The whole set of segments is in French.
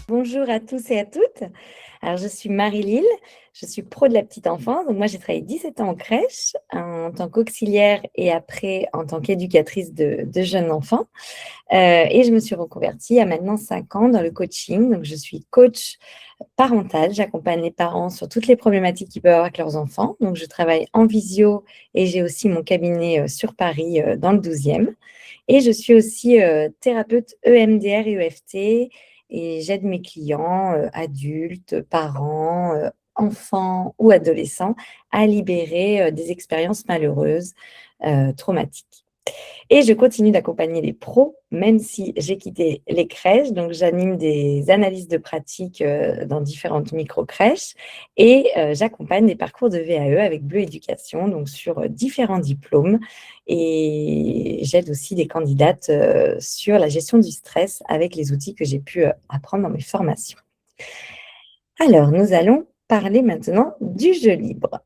Bonjour à tous et à toutes. Alors, je suis Marie-Lille, je suis pro de la petite enfance. Donc, moi, j'ai travaillé 17 ans en crèche en tant qu'auxiliaire et après en tant qu'éducatrice de jeunes enfants. Et je me suis reconvertie il y a maintenant 5 ans dans le coaching. Donc, je suis coach parental. J'accompagne les parents sur toutes les problématiques qu'ils peuvent avoir avec leurs enfants. Donc, je travaille en visio et j'ai aussi mon cabinet sur Paris dans le 12e. Et je suis aussi thérapeute EMDR et EFT et j'aide mes clients, adultes, parents, enfants ou adolescents à libérer des expériences malheureuses, traumatiques. Et je continue d'accompagner les pros, même si j'ai quitté les crèches. Donc, j'anime des analyses de pratique dans différentes micro-crèches et j'accompagne des parcours de VAE avec Bleu Éducation, donc sur différents diplômes. Et j'aide aussi des candidates sur la gestion du stress avec les outils que j'ai pu apprendre dans mes formations. Alors, nous allons parler maintenant du jeu libre.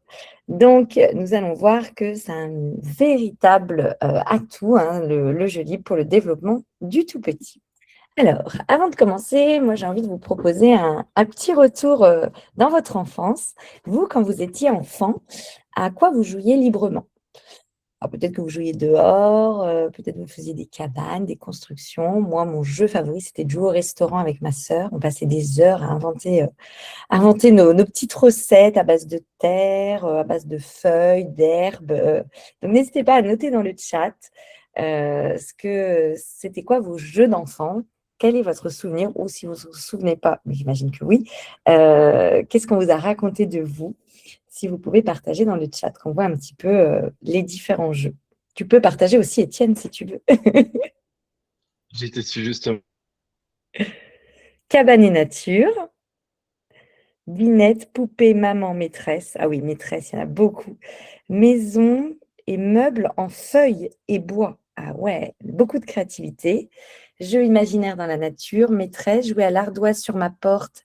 Donc, nous allons voir que c'est un véritable atout, hein, le jeu libre pour le développement du tout petit. Alors, avant de commencer, moi j'ai envie de vous proposer un petit retour dans votre enfance. Vous, quand vous étiez enfant, à quoi vous jouiez librement? Alors, peut-être que vous jouiez dehors, peut-être que vous faisiez des cabanes, des constructions. Moi, mon jeu favori, c'était de jouer au restaurant avec ma sœur. On passait des heures à inventer nos petites recettes à base de terre, à base de feuilles, d'herbes. Donc, n'hésitez pas à noter dans le chat c'était quoi vos jeux d'enfant. Quel est votre souvenir? Ou si vous ne vous souvenez pas, mais j'imagine que oui, qu'est-ce qu'on vous a raconté de vous? Si vous pouvez partager dans le chat, qu'on voit un petit peu les différents jeux. Tu peux partager aussi, Étienne, si tu veux. J'étais dessus justement. Cabane et nature, binette, poupée, maman, maîtresse. Ah oui, maîtresse, il y en a beaucoup. Maison et meubles en feuilles et bois. Ah ouais, beaucoup de créativité. Jeux imaginaires dans la nature, maîtresse, jouer à l'ardoise sur ma porte,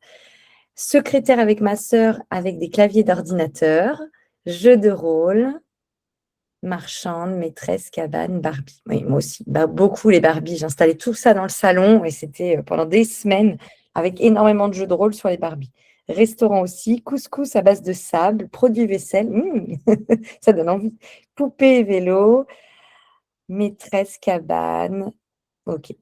secrétaire avec ma sœur avec des claviers d'ordinateur, jeu de rôle, marchande, maîtresse, cabane, Barbie. Oui, moi aussi, bah, beaucoup les Barbies. J'installais tout ça dans le salon et c'était pendant des semaines avec énormément de jeux de rôle sur les Barbies. Restaurant aussi, couscous à base de sable, produits vaisselle, ça donne envie. Poupée et vélo, maîtresse, cabane. Ok.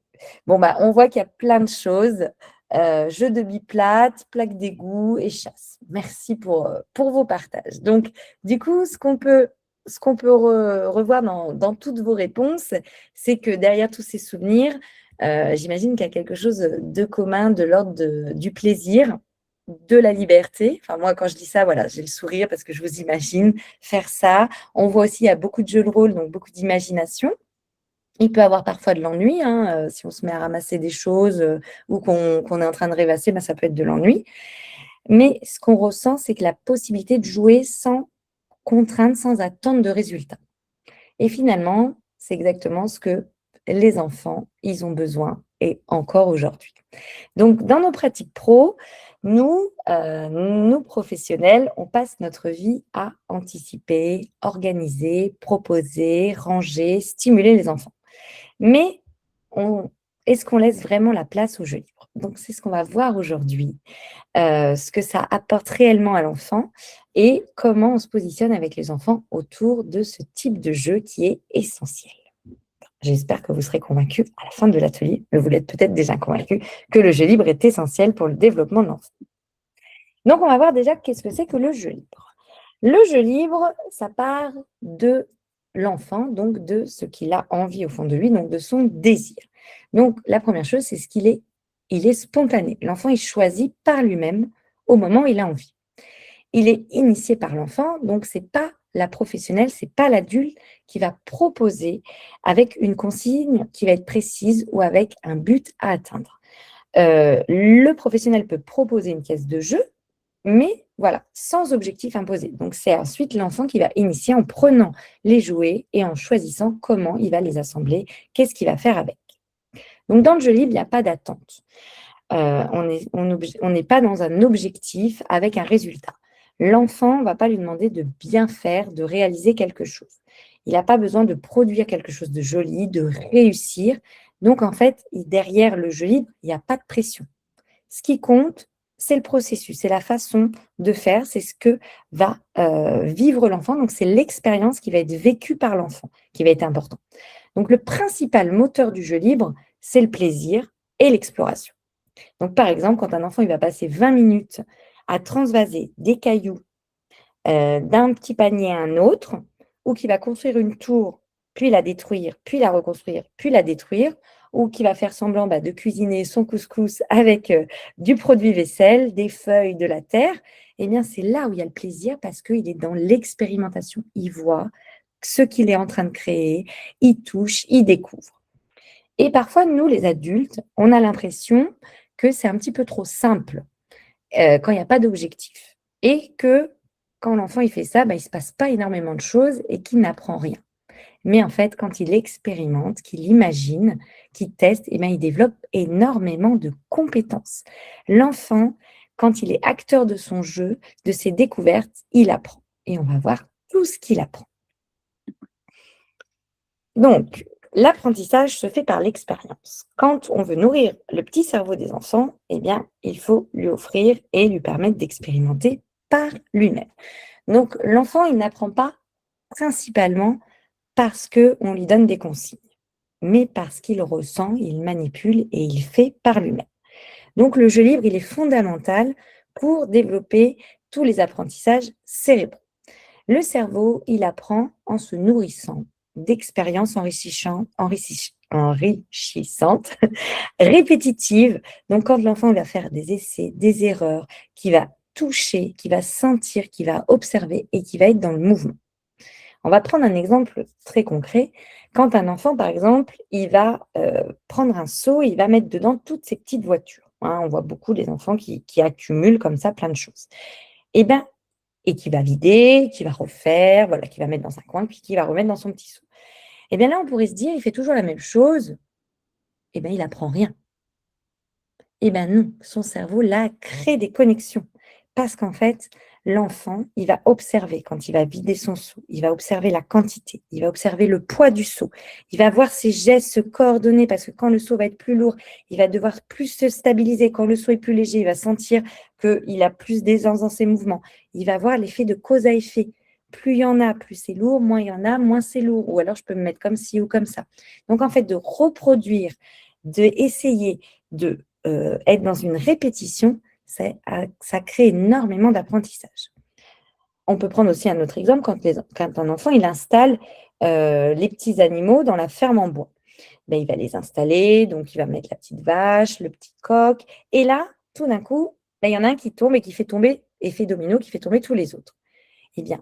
Bon, bah, on voit qu'il y a plein de choses. Jeux de biplate, plaque d'égout et chasse. Merci pour vos partages. Donc, du coup, ce qu'on peut revoir dans toutes vos réponses, c'est que derrière tous ces souvenirs, j'imagine qu'il y a quelque chose de commun de l'ordre du plaisir, de la liberté. Enfin, moi, quand je dis ça, voilà, j'ai le sourire parce que je vous imagine faire ça. On voit aussi, il y a beaucoup de jeux de rôle, donc beaucoup d'imagination. Il peut avoir parfois de l'ennui, hein, si on se met à ramasser des choses ou qu'on est en train de rêvasser, ben, ça peut être de l'ennui. Mais ce qu'on ressent, c'est que la possibilité de jouer sans contrainte, sans attente de résultat. Et finalement, c'est exactement ce que les enfants, ils ont besoin et encore aujourd'hui. Donc, dans nos pratiques pro, nous professionnels, on passe notre vie à anticiper, organiser, proposer, ranger, stimuler les enfants. Mais est-ce qu'on laisse vraiment la place au jeu libre? Donc, c'est ce qu'on va voir aujourd'hui, ce que ça apporte réellement à l'enfant et comment on se positionne avec les enfants autour de ce type de jeu qui est essentiel. J'espère que vous serez convaincus à la fin de l'atelier, mais vous l'êtes peut-être déjà convaincus, que le jeu libre est essentiel pour le développement de l'enfant. Donc, on va voir déjà qu'est-ce que c'est que le jeu libre. Le jeu libre, ça part de l'enfant, donc de ce qu'il a envie au fond de lui, donc de son désir. Donc, la première chose, c'est il est spontané. L'enfant, il choisit par lui-même au moment où il a envie. Il est initié par l'enfant, donc c'est pas la professionnelle, c'est pas l'adulte qui va proposer avec une consigne qui va être précise ou avec un but à atteindre. Le professionnel peut proposer une caisse de jeu, mais voilà, sans objectif imposé. Donc, c'est ensuite l'enfant qui va initier en prenant les jouets et en choisissant comment il va les assembler, qu'est-ce qu'il va faire avec. Donc, dans le jeu libre, il n'y a pas d'attente. On n'est pas dans un objectif avec un résultat. L'enfant ne va pas lui demander de bien faire, de réaliser quelque chose. Il n'a pas besoin de produire quelque chose de joli, de réussir. Donc, en fait, derrière le jeu libre, il n'y a pas de pression. Ce qui compte, c'est le processus, c'est la façon de faire, c'est ce que va vivre l'enfant. Donc, c'est l'expérience qui va être vécue par l'enfant qui va être important. Donc, le principal moteur du jeu libre, c'est le plaisir et l'exploration. Donc, par exemple, quand un enfant il va passer 20 minutes à transvaser des cailloux d'un petit panier à un autre, ou qui va construire une tour, puis la détruire, puis la reconstruire, puis la détruire, ou qui va faire semblant de cuisiner son couscous avec du produit vaisselle, des feuilles, de la terre, eh bien c'est là où il y a le plaisir parce qu'il est dans l'expérimentation. Il voit ce qu'il est en train de créer, il touche, il découvre. Et parfois, nous, les adultes, on a l'impression que c'est un petit peu trop simple quand il n'y a pas d'objectif. Et que quand l'enfant il fait ça, il ne se passe pas énormément de choses et qu'il n'apprend rien. Mais en fait, quand il expérimente, qu'il imagine, qu'il teste, il développe énormément de compétences. L'enfant, quand il est acteur de son jeu, de ses découvertes, il apprend. Et on va voir tout ce qu'il apprend. Donc, l'apprentissage se fait par l'expérience. Quand on veut nourrir le petit cerveau des enfants, il faut lui offrir et lui permettre d'expérimenter par lui-même. Donc, l'enfant, il n'apprend pas principalement parce qu'on lui donne des consignes, mais parce qu'il ressent, il manipule et il fait par lui-même. Donc, le jeu libre, il est fondamental pour développer tous les apprentissages cérébraux. Le cerveau, il apprend en se nourrissant d'expériences enrichissantes, répétitives. Donc, quand l'enfant va faire des essais, des erreurs, qui va toucher, qui va sentir, qui va observer et qui va être dans le mouvement. On va prendre un exemple très concret. Quand un enfant, par exemple, il va prendre un seau, il va mettre dedans toutes ses petites voitures. On voit beaucoup des enfants qui accumulent comme ça plein de choses. Et qui va vider, qui va refaire, voilà, qui va mettre dans un coin, puis qui va remettre dans son petit seau. Là, on pourrait se dire, il fait toujours la même chose, il n'apprend rien. Non, son cerveau, là, crée des connexions. Parce qu'en fait, l'enfant, il va observer quand il va vider son seau, il va observer la quantité, il va observer le poids du seau, il va voir ses gestes se coordonner parce que quand le seau va être plus lourd, il va devoir plus se stabiliser. Quand le seau est plus léger, il va sentir qu'il a plus d'aisance dans ses mouvements. Il va voir l'effet de cause à effet. Plus il y en a, plus c'est lourd, moins il y en a, moins c'est lourd. Ou alors, je peux me mettre comme ci ou comme ça. Donc, en fait, de reproduire, d'essayer de être dans une répétition, ça crée énormément d'apprentissage. On peut prendre aussi un autre exemple, quand un enfant il installe les petits animaux dans la ferme en bois. Il va les installer, donc il va mettre la petite vache, le petit coq, et là, tout d'un coup, il y en a un qui tombe et qui fait tomber, effet domino, qui fait tomber tous les autres.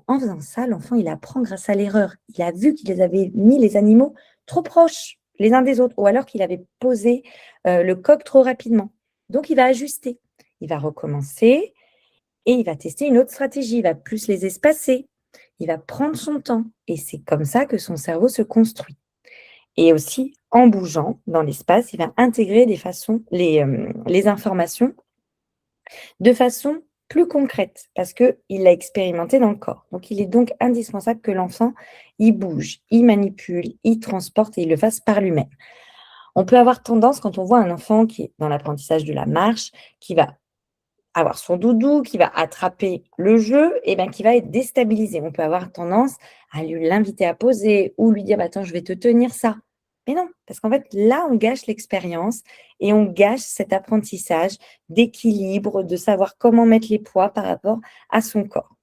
En faisant ça, l'enfant, il apprend grâce à l'erreur. Il a vu qu'il avait mis les animaux trop proches les uns des autres, ou alors qu'il avait posé le coq trop rapidement. Donc, il va ajuster. Il va recommencer et il va tester une autre stratégie. Il va plus les espacer. Il va prendre son temps. Et c'est comme ça que son cerveau se construit. Et aussi, en bougeant dans l'espace, il va intégrer les informations de façon plus concrète parce qu'il l'a expérimenté dans le corps. Donc, il est donc indispensable que l'enfant, il bouge, il manipule, il transporte et il le fasse par lui-même. On peut avoir tendance, quand on voit un enfant qui est dans l'apprentissage de la marche, qui va avoir son doudou, qui va attraper le jeu, et qui va être déstabilisé. On peut avoir tendance à l'inviter à poser ou lui dire attends, je vais te tenir ça. Mais non, parce qu'en fait, là, on gâche l'expérience et on gâche cet apprentissage d'équilibre, de savoir comment mettre les poids par rapport à son corps.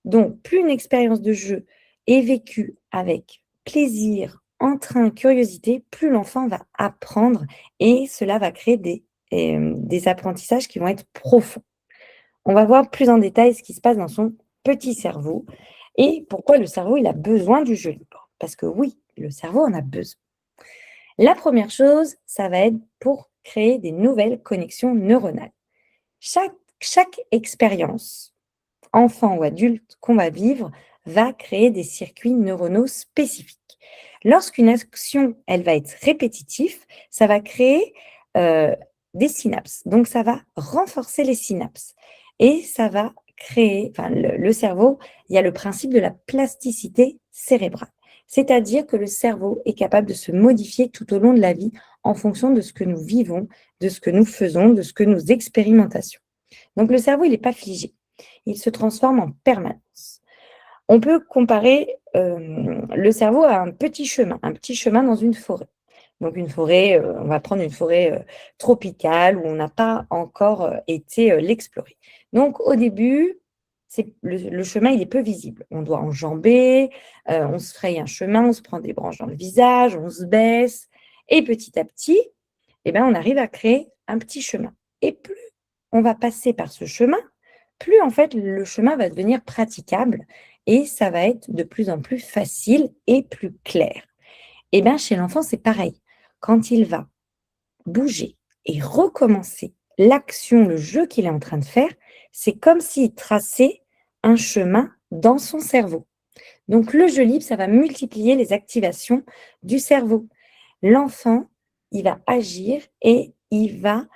Donc, plus une expérience de jeu est vécue avec plaisir, entrain, curiosité, plus l'enfant va apprendre et cela va créer des apprentissages qui vont être profonds. On va voir plus en détail ce qui se passe dans son petit cerveau et pourquoi le cerveau il a besoin du jeu libre. Parce que oui, le cerveau en a besoin. La première chose, ça va être pour créer des nouvelles connexions neuronales. Chaque expérience, enfant ou adulte, qu'on va vivre, va créer des circuits neuronaux spécifiques. Lorsqu'une action, elle va être répétitive, ça va créer des synapses. Donc, ça va renforcer les synapses. Et ça va créer, le cerveau, il y a le principe de la plasticité cérébrale. C'est-à-dire que le cerveau est capable de se modifier tout au long de la vie en fonction de ce que nous vivons, de ce que nous faisons, de ce que nous expérimentation. Donc le cerveau, il n'est pas figé. Il se transforme en permanence. On peut comparer le cerveau à un petit chemin dans une forêt. Donc une forêt, on va prendre une forêt tropicale où on n'a pas encore été l'explorer. Donc au début, le chemin, il est peu visible. On doit enjamber, on se fraye un chemin, on se prend des branches dans le visage, on se baisse. Et petit à petit, eh ben, on arrive à créer un petit chemin. Et plus on va passer par ce chemin, plus en fait le chemin va devenir praticable et ça va être de plus en plus facile et plus clair. Et bien chez l'enfant, c'est pareil. Quand il va bouger et recommencer l'action, le jeu qu'il est en train de faire, c'est comme s'il traçait un chemin dans son cerveau. Donc le jeu libre, ça va multiplier les activations du cerveau. L'enfant, il va agir et il va,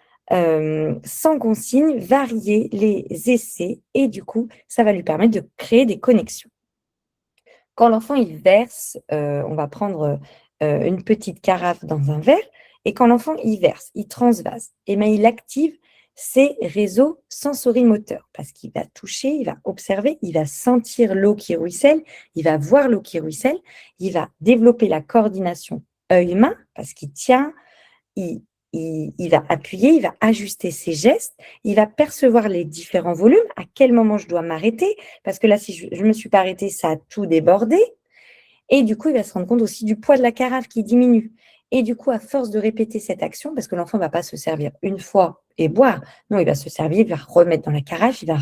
sans consigne, varier les essais et du coup, ça va lui permettre de créer des connexions. Quand l'enfant, il verse, on va prendre une petite carafe dans un verre et quand l'enfant, il verse, il transvase, et bien, il active ses réseaux sensorimoteurs parce qu'il va toucher, il va observer, il va sentir l'eau qui ruisselle, il va voir l'eau qui ruisselle, il va développer la coordination œil-main parce qu'il tient, il, il va appuyer, il va ajuster ses gestes, il va percevoir les différents volumes, à quel moment je dois m'arrêter, parce que là, si je ne me suis pas arrêtée, ça a tout débordé. Et du coup, il va se rendre compte aussi du poids de la carafe qui diminue. Et du coup, à force de répéter cette action, parce que l'enfant ne va pas se servir une fois et boire, non, il va se servir, il va remettre dans la carafe, il va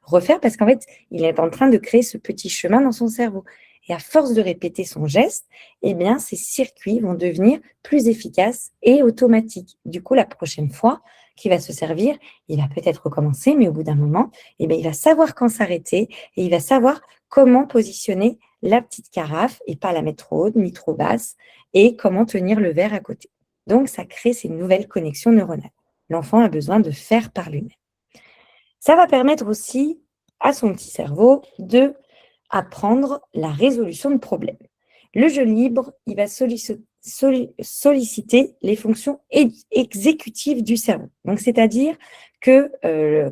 refaire, parce qu'en fait, il est en train de créer ce petit chemin dans son cerveau. Et à force de répéter son geste, eh bien, ces circuits vont devenir plus efficaces et automatiques. Du coup, la prochaine fois qu'il va se servir, il va peut-être recommencer, mais au bout d'un moment, eh bien, il va savoir quand s'arrêter et il va savoir comment positionner la petite carafe et pas la mettre trop haute ni trop basse et comment tenir le verre à côté. Donc, ça crée ces nouvelles connexions neuronales. L'enfant a besoin de faire par lui-même. Ça va permettre aussi à son petit cerveau de apprendre la résolution de problèmes. Le jeu libre, il va solliciter les fonctions exécutives du cerveau. Donc, c'est-à-dire que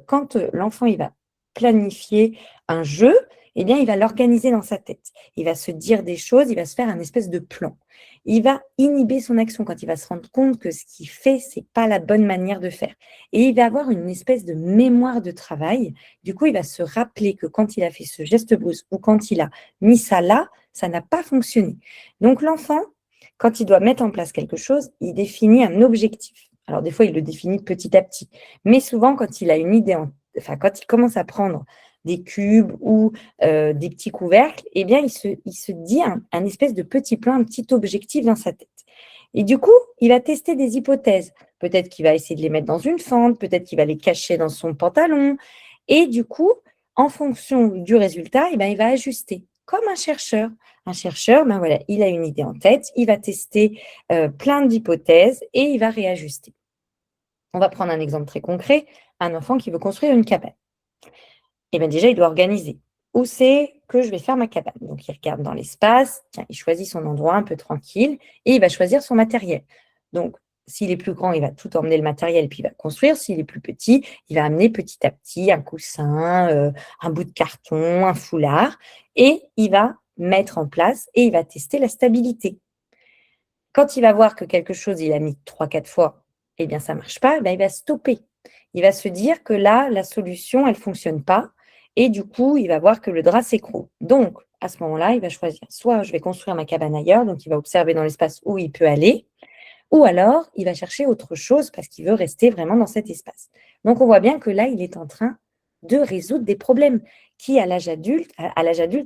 quand l'enfant il va planifier un jeu, eh bien, il va l'organiser dans sa tête. Il va se dire des choses, il va se faire un espèce de plan. Il va inhiber son action quand il va se rendre compte que ce qu'il fait, c'est pas la bonne manière de faire. Et il va avoir une espèce de mémoire de travail. Du coup, il va se rappeler que quand il a fait ce geste brusque ou quand il a mis ça là, ça n'a pas fonctionné. Donc l'enfant, quand il doit mettre en place quelque chose, il définit un objectif. Alors des fois, il le définit petit à petit. Mais souvent, quand il a une idée, quand il commence à prendre des cubes ou des petits couvercles, eh bien, il se dit un espèce de petit plan, un petit objectif dans sa tête. Et du coup, il va tester des hypothèses. Peut-être qu'il va essayer de les mettre dans une fente, peut-être qu'il va les cacher dans son pantalon. Et du coup, en fonction du résultat, eh bien, il va ajuster, comme un chercheur. Un chercheur, ben voilà, il a une idée en tête, il va tester plein d'hypothèses et il va réajuster. On va prendre un exemple très concret, un enfant qui veut construire une cabane. Eh bien déjà, il doit organiser. Où c'est que je vais faire ma cabane? Donc, il regarde dans l'espace, tiens, il choisit son endroit un peu tranquille et il va choisir son matériel. Donc, s'il est plus grand, il va tout emmener le matériel et puis il va construire. S'il est plus petit, il va amener petit à petit un coussin, un bout de carton, un foulard et il va mettre en place et il va tester la stabilité. Quand il va voir que quelque chose, il a mis 3-4 fois, eh bien, ça ne marche pas, ben, il va stopper. Il va se dire que là, la solution, elle ne fonctionne pas. Et du coup, il va voir que le drap s'écroule. Donc, à ce moment-là, il va choisir soit je vais construire ma cabane ailleurs, donc il va observer dans l'espace où il peut aller, ou alors il va chercher autre chose parce qu'il veut rester vraiment dans cet espace. Donc, on voit bien que là, il est en train de résoudre des problèmes qui, à l'âge adulte,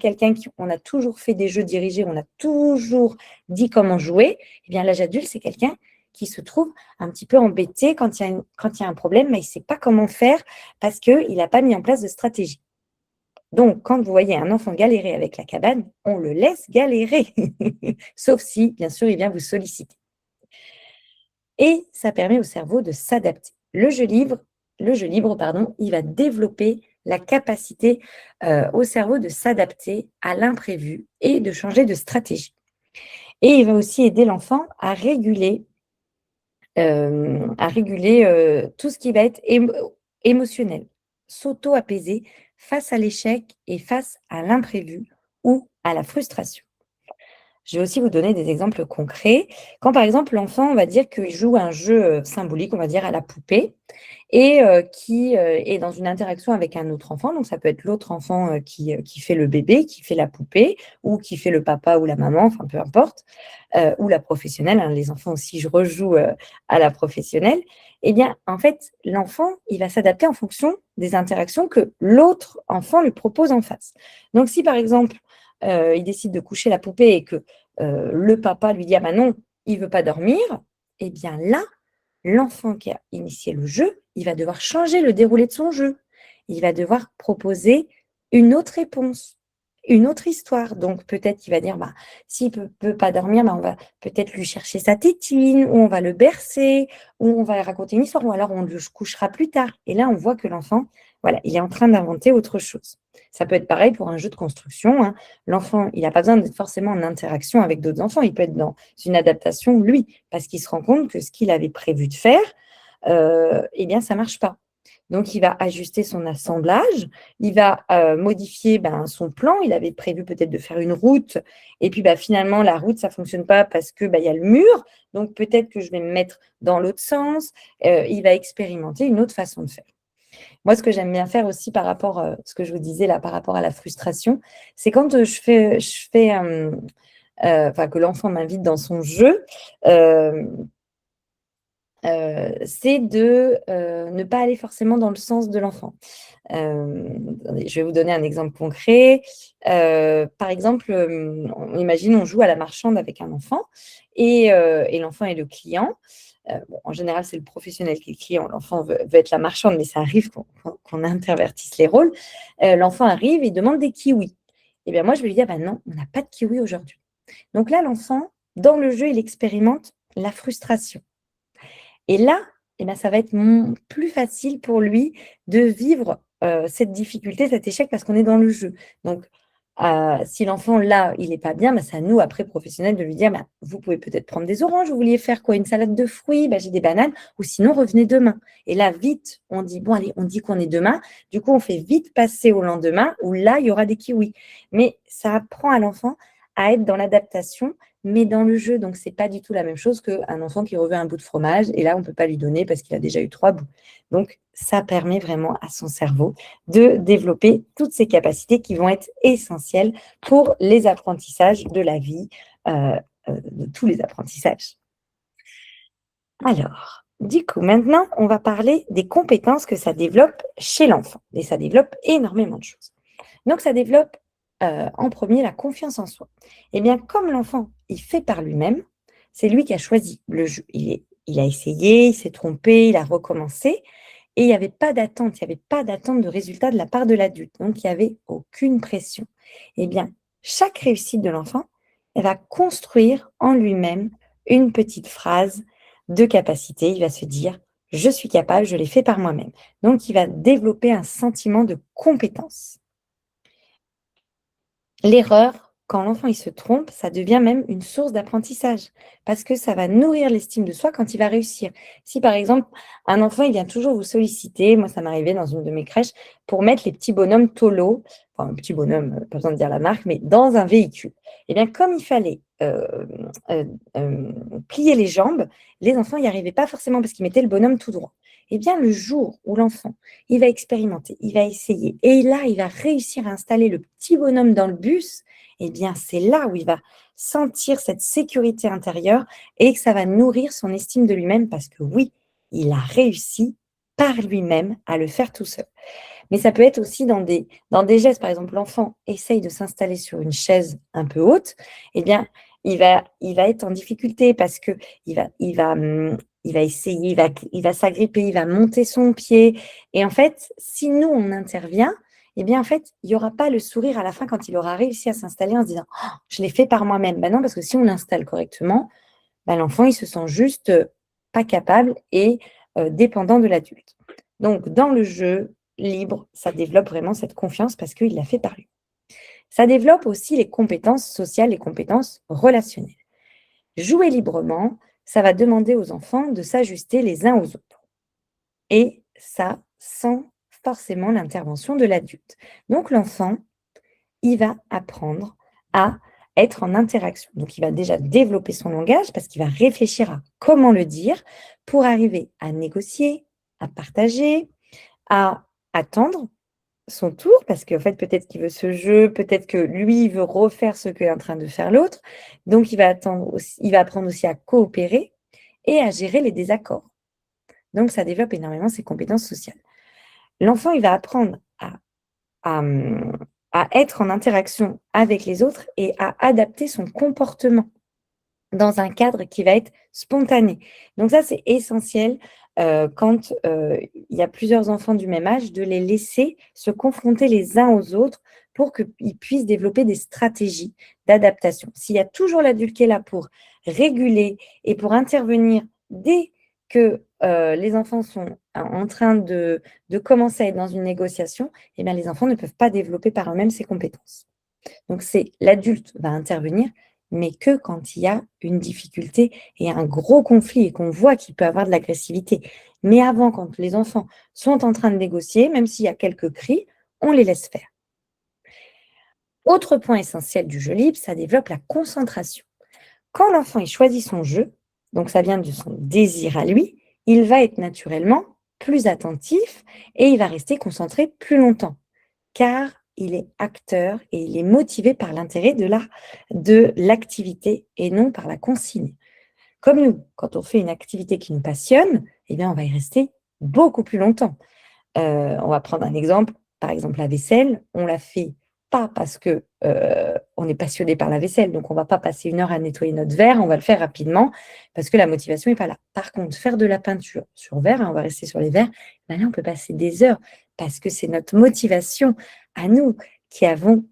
quelqu'un qui, on a toujours fait des jeux dirigés, on a toujours dit comment jouer, eh bien, à l'âge adulte, c'est quelqu'un qui se trouve un petit peu embêté quand il y a un problème, mais il ne sait pas comment faire parce qu'il n'a pas mis en place de stratégie. Donc, quand vous voyez un enfant galérer avec la cabane, on le laisse galérer, sauf si, bien sûr, il vient vous solliciter. Et ça permet au cerveau de s'adapter. Le jeu libre, il va développer la capacité au cerveau de s'adapter à l'imprévu et de changer de stratégie. Et il va aussi aider l'enfant à réguler tout ce qui va être émotionnel, s'auto-apaiser face à l'échec et face à l'imprévu ou à la frustration. Je vais aussi vous donner des exemples concrets. Quand par exemple l'enfant, on va dire qu'il joue à un jeu symbolique, on va dire à la poupée, et qui est dans une interaction avec un autre enfant. Donc ça peut être l'autre enfant qui fait le bébé, qui fait la poupée, ou qui fait le papa ou la maman, enfin peu importe, ou la professionnelle. Hein, les enfants aussi, je rejoue à la professionnelle. Eh bien, en fait, l'enfant, il va s'adapter en fonction des interactions que l'autre enfant lui propose en face. Donc si par exemple, il décide de coucher la poupée et que le papa lui dit: «Ah bah non, il veut pas dormir», eh bien là, l'enfant qui a initié le jeu, il va devoir changer le déroulé de son jeu. Il va devoir proposer une autre réponse, une autre histoire. Donc peut-être qu'il va dire: «Bah, s'il peut pas dormir, bah, on va peut-être lui chercher sa tétine, ou on va le bercer, ou on va lui raconter une histoire, ou alors on le couchera plus tard». Et là, on voit que l'enfant, voilà, il est en train d'inventer autre chose. Ça peut être pareil pour un jeu de construction, hein. L'enfant, il n'a pas besoin d'être forcément en interaction avec d'autres enfants. Il peut être dans une adaptation, lui, parce qu'il se rend compte que ce qu'il avait prévu de faire, eh bien, ça ne marche pas. Donc, il va ajuster son assemblage, il va modifier son plan. Il avait prévu peut-être de faire une route, et puis finalement, la route, ça ne fonctionne pas parce que il y a le mur. Donc, peut-être que je vais me mettre dans l'autre sens. Il va expérimenter une autre façon de faire. Moi, ce que j'aime bien faire aussi par rapport à ce que je vous disais là, par rapport à la frustration, c'est quand que l'enfant m'invite dans son jeu, c'est de ne pas aller forcément dans le sens de l'enfant. Je vais vous donner un exemple concret. Par exemple, on imagine, on joue à la marchande avec un enfant, et l'enfant est le client. En général, c'est le professionnel qui est le client. L'enfant veut être la marchande, mais ça arrive qu'on intervertisse les rôles. L'enfant arrive et demande des kiwis. Eh bien, moi, je vais lui dire: non, on n'a pas de kiwis aujourd'hui. Donc là, l'enfant, dans le jeu, il expérimente la frustration. Et là, ça va être plus facile pour lui de vivre cette difficulté, cet échec, parce qu'on est dans le jeu. Donc, si l'enfant, là, il n'est pas bien, c'est à nous, après, professionnels, de lui dire: vous pouvez peut-être prendre des oranges, vous vouliez faire quoi? Une salade de fruits? J'ai des bananes, ou sinon, revenez demain. Et là, vite, on dit: bon, allez, on dit qu'on est demain. Du coup, on fait vite passer au lendemain, où là, il y aura des kiwis. Mais ça apprend à l'enfant à être dans l'adaptation, mais dans le jeu. Donc, ce n'est pas du tout la même chose qu'un enfant qui reveut un bout de fromage, et là, on ne peut pas lui donner parce qu'il a déjà eu 3 bouts. Donc, ça permet vraiment à son cerveau de développer toutes ces capacités qui vont être essentielles pour les apprentissages de la vie, de tous les apprentissages. Alors, du coup, maintenant, on va parler des compétences que ça développe chez l'enfant. Et ça développe énormément de choses. Donc, ça développe en premier la confiance en soi. Eh bien, comme l'enfant, il fait par lui-même, c'est lui qui a choisi le jeu. Il a essayé, il s'est trompé, il a recommencé, et il n'y avait pas d'attente, il n'y avait pas d'attente de résultat de la part de l'adulte. Donc, il n'y avait aucune pression. Eh bien, chaque réussite de l'enfant, elle va construire en lui-même une petite phrase de capacité. Il va se dire: je suis capable, je l'ai fait par moi-même. Donc, il va développer un sentiment de compétence. L'erreur, quand l'enfant il se trompe, ça devient même une source d'apprentissage, parce que ça va nourrir l'estime de soi quand il va réussir. Si par exemple, un enfant il vient toujours vous solliciter, moi ça m'arrivait dans une de mes crèches, pour mettre les petits bonhommes Tolo, enfin un petit bonhomme, pas besoin de dire la marque, mais dans un véhicule. Et bien comme il fallait plier les jambes, les enfants n'y arrivaient pas forcément parce qu'ils mettaient le bonhomme tout droit. Et bien le jour où l'enfant il va expérimenter, il va essayer, et là, il va réussir à installer le petit bonhomme dans le bus, eh bien, c'est là où il va sentir cette sécurité intérieure, et que ça va nourrir son estime de lui-même, parce que oui, il a réussi par lui-même à le faire tout seul. Mais ça peut être aussi dans des gestes. Par exemple, l'enfant essaye de s'installer sur une chaise un peu haute, eh bien, il va être en difficulté parce que il va essayer, il va s'agripper, il va monter son pied. Et en fait, si nous, on intervient, eh bien, en fait, il n'y aura pas le sourire à la fin quand il aura réussi à s'installer en se disant: «Oh, je l'ai fait par moi-même». Non, parce que si on l'installe correctement, l'enfant, il se sent juste pas capable et dépendant de l'adulte. Donc, dans le jeu, libre, ça développe vraiment cette confiance parce qu'il l'a fait par lui. Ça développe aussi les compétences sociales, les compétences relationnelles. Jouer librement, ça va demander aux enfants de s'ajuster les uns aux autres. Et ça sans forcément l'intervention de l'adulte. Donc l'enfant, il va apprendre à être en interaction. Donc il va déjà développer son langage parce qu'il va réfléchir à comment le dire pour arriver à négocier, à partager, à attendre son tour, parce qu'en fait, peut-être qu'il veut ce jeu, peut-être que lui, il veut refaire ce qu'est en train de faire l'autre. Donc, il va apprendre aussi à coopérer et à gérer les désaccords. Donc, ça développe énormément ses compétences sociales. L'enfant, il va apprendre à, à être en interaction avec les autres et à adapter son comportement dans un cadre qui va être spontané. Donc ça, c'est essentiel quand il y a plusieurs enfants du même âge, de les laisser se confronter les uns aux autres pour qu'ils puissent développer des stratégies d'adaptation. S'il y a toujours l'adulte qui est là pour réguler et pour intervenir dès que les enfants sont en train de commencer à être dans une négociation, eh bien, les enfants ne peuvent pas développer par eux-mêmes ces compétences. Donc, c'est l'adulte va intervenir, mais que quand il y a une difficulté et un gros conflit et qu'on voit qu'il peut avoir de l'agressivité. Mais avant, quand les enfants sont en train de négocier, même s'il y a quelques cris, on les laisse faire. Autre point essentiel du jeu libre, ça développe la concentration. Quand l'enfant il choisit son jeu, donc ça vient de son désir à lui, il va être naturellement plus attentif et il va rester concentré plus longtemps, car il est acteur et il est motivé par l'intérêt de l'activité et non par la consigne. Comme nous, quand on fait une activité qui nous passionne, eh bien, on va y rester beaucoup plus longtemps. On va prendre un exemple, par exemple la vaisselle, on la fait pas parce que on est passionné par la vaisselle, donc on va pas passer 1 heure à nettoyer notre verre, on va le faire rapidement parce que la motivation n'est pas là. Par contre, faire de la peinture sur verre, hein, on va rester sur les verres, ben là on peut passer des heures parce que c'est notre motivation à nous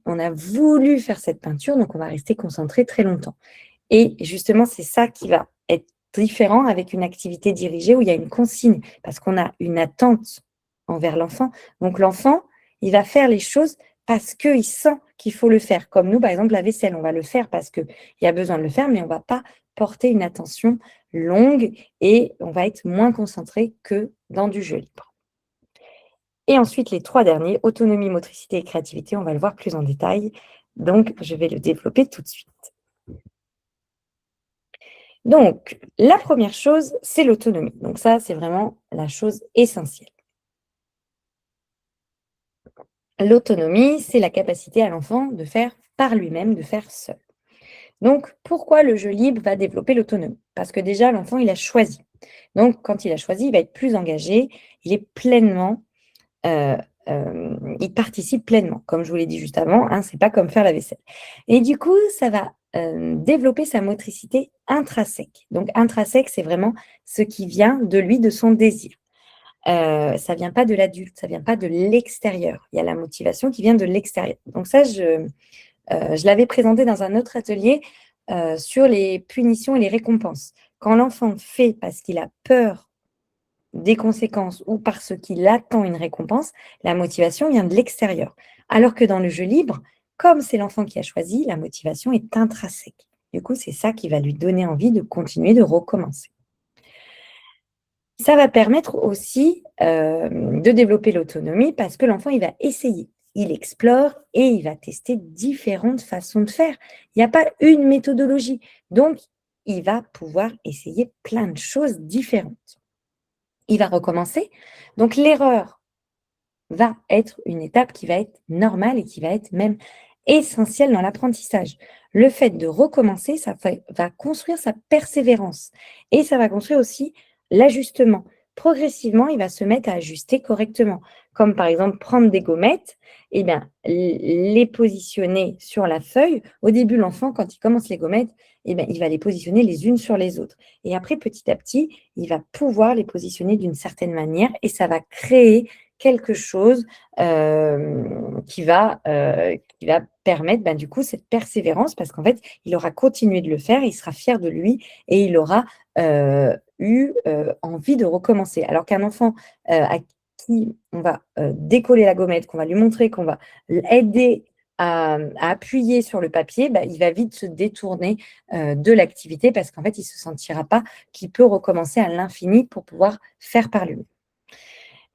on a voulu faire cette peinture, donc on va rester concentré très longtemps. Et justement, c'est ça qui va être différent avec une activité dirigée où il y a une consigne, parce qu'on a une attente envers l'enfant. Donc l'enfant, il va faire les choses parce qu'il sent qu'il faut le faire. Comme nous, par exemple, la vaisselle, on va le faire parce qu'il y a besoin de le faire, mais on ne va pas porter une attention longue et on va être moins concentré que dans du jeu libre. Et ensuite, les 3 derniers, autonomie, motricité et créativité, on va le voir plus en détail. Donc, je vais le développer tout de suite. Donc, la première chose, c'est l'autonomie. Donc ça, c'est vraiment la chose essentielle. L'autonomie, c'est la capacité à l'enfant de faire par lui-même, de faire seul. Donc, pourquoi le jeu libre va développer l'autonomie? Parce que déjà, l'enfant, il a choisi. Donc, quand il a choisi, il va être plus engagé, il est pleinement, il participe pleinement. Comme je vous l'ai dit juste avant, hein, c'est pas comme faire la vaisselle. Et du coup, ça va développer sa motricité intrinsèque. Donc, intrinsèque, c'est vraiment ce qui vient de lui, de son désir. Ça vient pas de l'adulte, ça vient pas de l'extérieur. Il y a la motivation qui vient de l'extérieur. Donc ça, je l'avais présenté dans un autre atelier sur les punitions et les récompenses. Quand l'enfant fait parce qu'il a peur des conséquences ou parce qu'il attend une récompense, la motivation vient de l'extérieur. Alors que dans le jeu libre, comme c'est l'enfant qui a choisi, la motivation est intrinsèque. Du coup, c'est ça qui va lui donner envie de continuer, de recommencer. Ça va permettre aussi de développer l'autonomie parce que l'enfant, il va essayer, il explore et il va tester différentes façons de faire. Il n'y a pas une méthodologie. Donc, il va pouvoir essayer plein de choses différentes. Il va recommencer. Donc, l'erreur va être une étape qui va être normale et qui va être même essentielle dans l'apprentissage. Le fait de recommencer, ça va construire sa persévérance et ça va construire aussi l'ajustement. Progressivement, il va se mettre à ajuster correctement. Comme par exemple prendre des gommettes, eh bien, les positionner sur la feuille. Au début, l'enfant, quand il commence les gommettes, eh bien, il va les positionner les unes sur les autres. Et après, petit à petit, il va pouvoir les positionner d'une certaine manière et ça va créer quelque chose qui va permettre du coup cette persévérance parce qu'en fait, il aura continué de le faire, il sera fier de lui et il aura eu envie de recommencer. Alors qu'un enfant si on va décoller la gommette, qu'on va lui montrer, qu'on va l'aider à appuyer sur le papier, il va vite se détourner de l'activité parce qu'en fait, il ne se sentira pas qu'il peut recommencer à l'infini pour pouvoir faire par lui-même.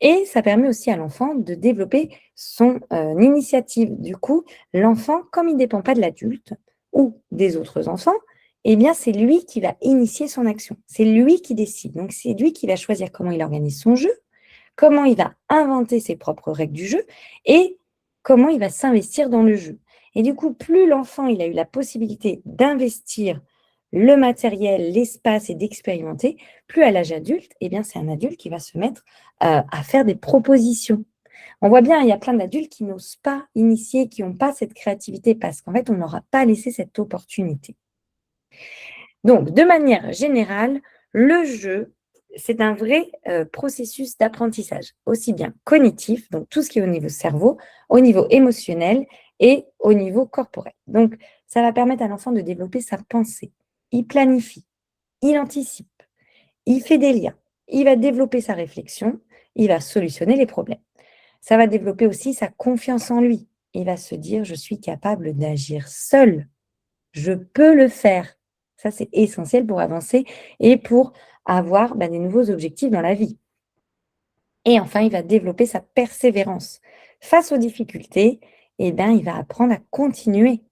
Et ça permet aussi à l'enfant de développer son initiative. Du coup, l'enfant, comme il ne dépend pas de l'adulte ou des autres enfants, eh bien, c'est lui qui va initier son action. C'est lui qui décide. Donc, c'est lui qui va choisir comment il organise son jeu, comment il va inventer ses propres règles du jeu et comment il va s'investir dans le jeu. Et du coup, plus l'enfant il a eu la possibilité d'investir le matériel, l'espace et d'expérimenter, plus à l'âge adulte, eh bien, c'est un adulte qui va se mettre à faire des propositions. On voit bien, il y a plein d'adultes qui n'osent pas initier, qui n'ont pas cette créativité parce qu'en fait, on ne leur a pas laissé cette opportunité. Donc, de manière générale, le jeu, c'est un vrai processus d'apprentissage, aussi bien cognitif, donc tout ce qui est au niveau cerveau, au niveau émotionnel et au niveau corporel. Donc, ça va permettre à l'enfant de développer sa pensée. Il planifie, il anticipe, il fait des liens, il va développer sa réflexion, il va solutionner les problèmes. Ça va développer aussi sa confiance en lui. Il va se dire, je suis capable d'agir seul, je peux le faire. Ça, c'est essentiel pour avancer et pour avoir des nouveaux objectifs dans la vie. Et enfin, il va développer sa persévérance. Face aux difficultés, il va apprendre à continuer,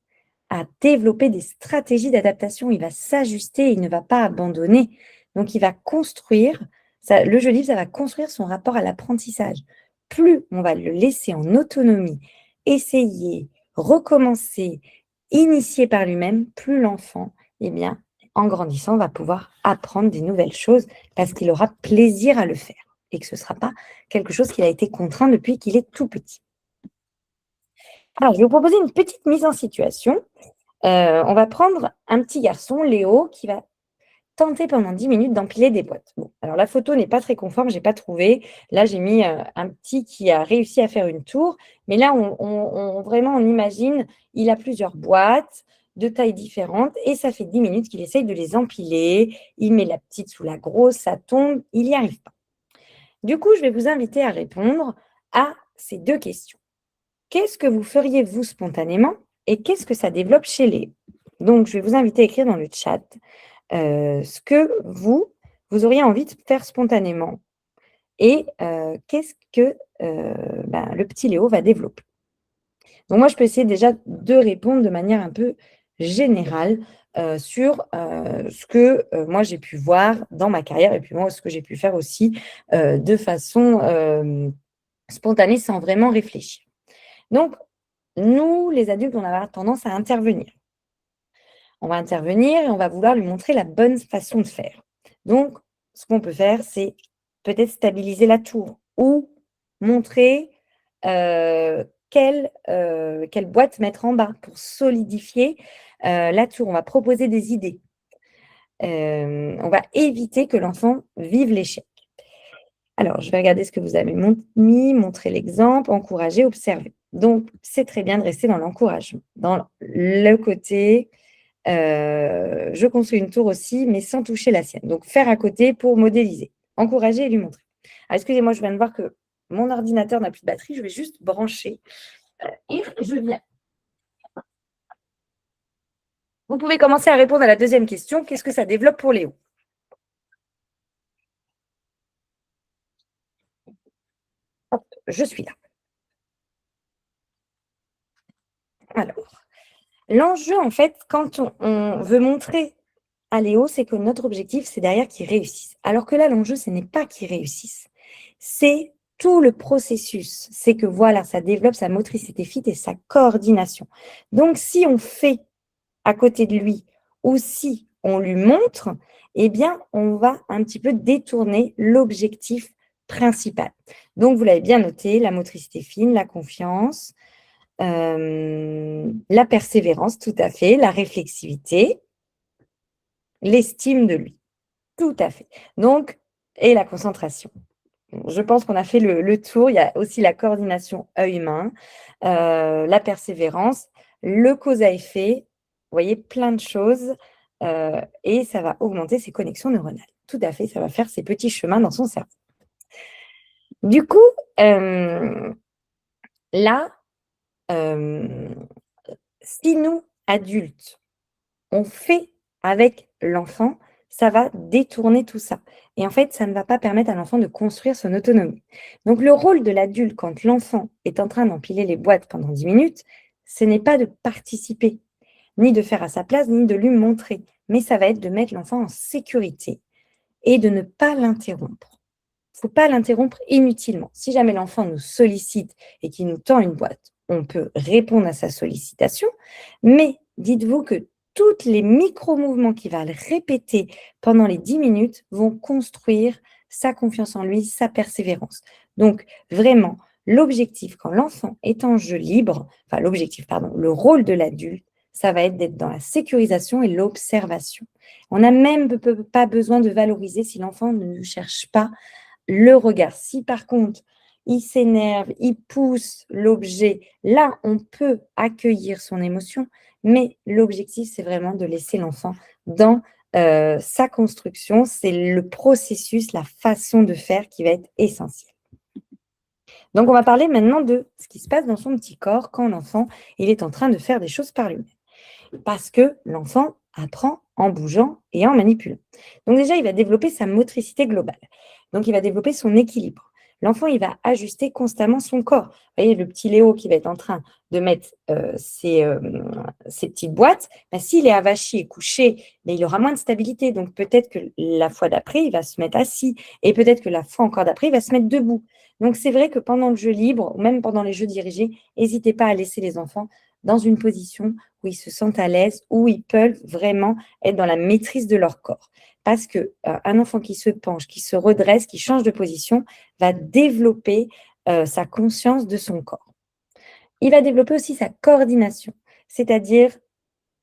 à développer des stratégies d'adaptation. Il va s'ajuster, il ne va pas abandonner. Donc, il va construire, le jeu livre, ça va construire son rapport à l'apprentissage. Plus on va le laisser en autonomie, essayer, recommencer, initier par lui-même, plus l'enfant, en grandissant, va pouvoir apprendre des nouvelles choses parce qu'il aura plaisir à le faire et que ce ne sera pas quelque chose qu'il a été contraint depuis qu'il est tout petit. Alors, je vais vous proposer une petite mise en situation. On va prendre un petit garçon, Léo, qui va tenter pendant 10 minutes d'empiler des boîtes. Bon, alors la photo n'est pas très conforme, je n'ai pas trouvé. Là, j'ai mis un petit qui a réussi à faire une tour. Mais là, vraiment, on imagine, il a plusieurs boîtes de tailles différentes et ça fait 10 minutes qu'il essaye de les empiler. Il met la petite sous la grosse, ça tombe, il n'y arrive pas. Du coup, je vais vous inviter à répondre à ces deux questions. Qu'est-ce que vous feriez, vous, spontanément et qu'est-ce que ça développe chez les... Donc, je vais vous inviter à écrire dans le chat ce que vous auriez envie de faire spontanément et qu'est-ce que le petit Léo va développer. Donc, moi, je peux essayer déjà de répondre de manière un peu générale sur ce que moi, j'ai pu voir dans ma carrière et puis moi, ce que j'ai pu faire aussi de façon spontanée sans vraiment réfléchir. Donc, nous, les adultes, on a tendance à intervenir. On va intervenir et on va vouloir lui montrer la bonne façon de faire. Donc, ce qu'on peut faire, c'est peut-être stabiliser la tour ou montrer quelle boîte mettre en bas pour solidifier la tour. On va proposer des idées. On va éviter que l'enfant vive l'échec. Alors, je vais regarder ce que vous avez mis, montrer l'exemple, encourager, observer. Donc, c'est très bien de rester dans l'encouragement, dans le côté je construis une tour aussi, mais sans toucher la sienne. Donc, faire à côté pour modéliser, encourager et lui montrer. Alors, excusez-moi, je viens de voir que mon ordinateur n'a plus de batterie. Je vais juste brancher et je viens. Vous pouvez commencer à répondre à la deuxième question. Qu'est-ce que ça développe pour Léo? Hop, je suis là. Alors, l'enjeu, en fait, quand on veut montrer à Léo, c'est que notre objectif, c'est derrière qu'il réussisse. Alors que là, l'enjeu, ce n'est pas qu'il réussisse. C'est tout le processus. C'est que voilà, ça développe sa motricité fine et sa coordination. Donc, si on fait à côté de lui ou si on lui montre, eh bien, on va un petit peu détourner l'objectif principal. Donc, vous l'avez bien noté, la motricité fine, la confiance, la persévérance, tout à fait, la réflexivité, l'estime de lui, tout à fait. Donc, et la concentration. Je pense qu'on a fait le tour. Il y a aussi la coordination œil-main, la persévérance, le cause à effet. Vous voyez, plein de choses. Et ça va augmenter ses connexions neuronales. Tout à fait, ça va faire ses petits chemins dans son cerveau. Du coup, là, euh, si nous, adultes, on fait avec l'enfant, ça va détourner tout ça. Et en fait, ça ne va pas permettre à l'enfant de construire son autonomie. Donc, le rôle de l'adulte quand l'enfant est en train d'empiler les boîtes pendant 10 minutes, ce n'est pas de participer, ni de faire à sa place, ni de lui montrer, mais ça va être de mettre l'enfant en sécurité et de ne pas l'interrompre. Il ne faut pas l'interrompre inutilement. Si jamais l'enfant nous sollicite et qu'il nous tend une boîte, on peut répondre à sa sollicitation, mais dites-vous que tous les micro-mouvements qu'il va répéter pendant les 10 minutes vont construire sa confiance en lui, sa persévérance. Donc, vraiment, l'objectif quand l'enfant est en jeu libre, enfin l'objectif, pardon, le rôle de l'adulte, ça va être d'être dans la sécurisation et l'observation. On n'a même pas besoin de valoriser si l'enfant ne nous cherche pas le regard. Si par contre, il s'énerve, il pousse l'objet, là, on peut accueillir son émotion, mais l'objectif, c'est vraiment de laisser l'enfant dans sa construction. C'est le processus, la façon de faire qui va être essentiel. Donc, on va parler maintenant de ce qui se passe dans son petit corps quand l'enfant il est en train de faire des choses par lui-même. Parce que l'enfant apprend en bougeant et en manipulant. Donc déjà, il va développer sa motricité globale. Donc, il va développer son équilibre. L'enfant, il va ajuster constamment son corps. Vous voyez, le petit Léo qui va être en train de mettre ses petites boîtes, ben, s'il est avachi et couché, ben, il aura moins de stabilité. Donc, peut-être que la fois d'après, il va se mettre assis. Et peut-être que la fois encore d'après, il va se mettre debout. Donc, c'est vrai que pendant le jeu libre, ou même pendant les jeux dirigés, n'hésitez pas à laisser les enfants dans une position où ils se sentent à l'aise, où ils peuvent vraiment être dans la maîtrise de leur corps. Parce qu'un enfant qui se penche, qui se redresse, qui change de position, va développer sa conscience de son corps. Il va développer aussi sa coordination, c'est-à-dire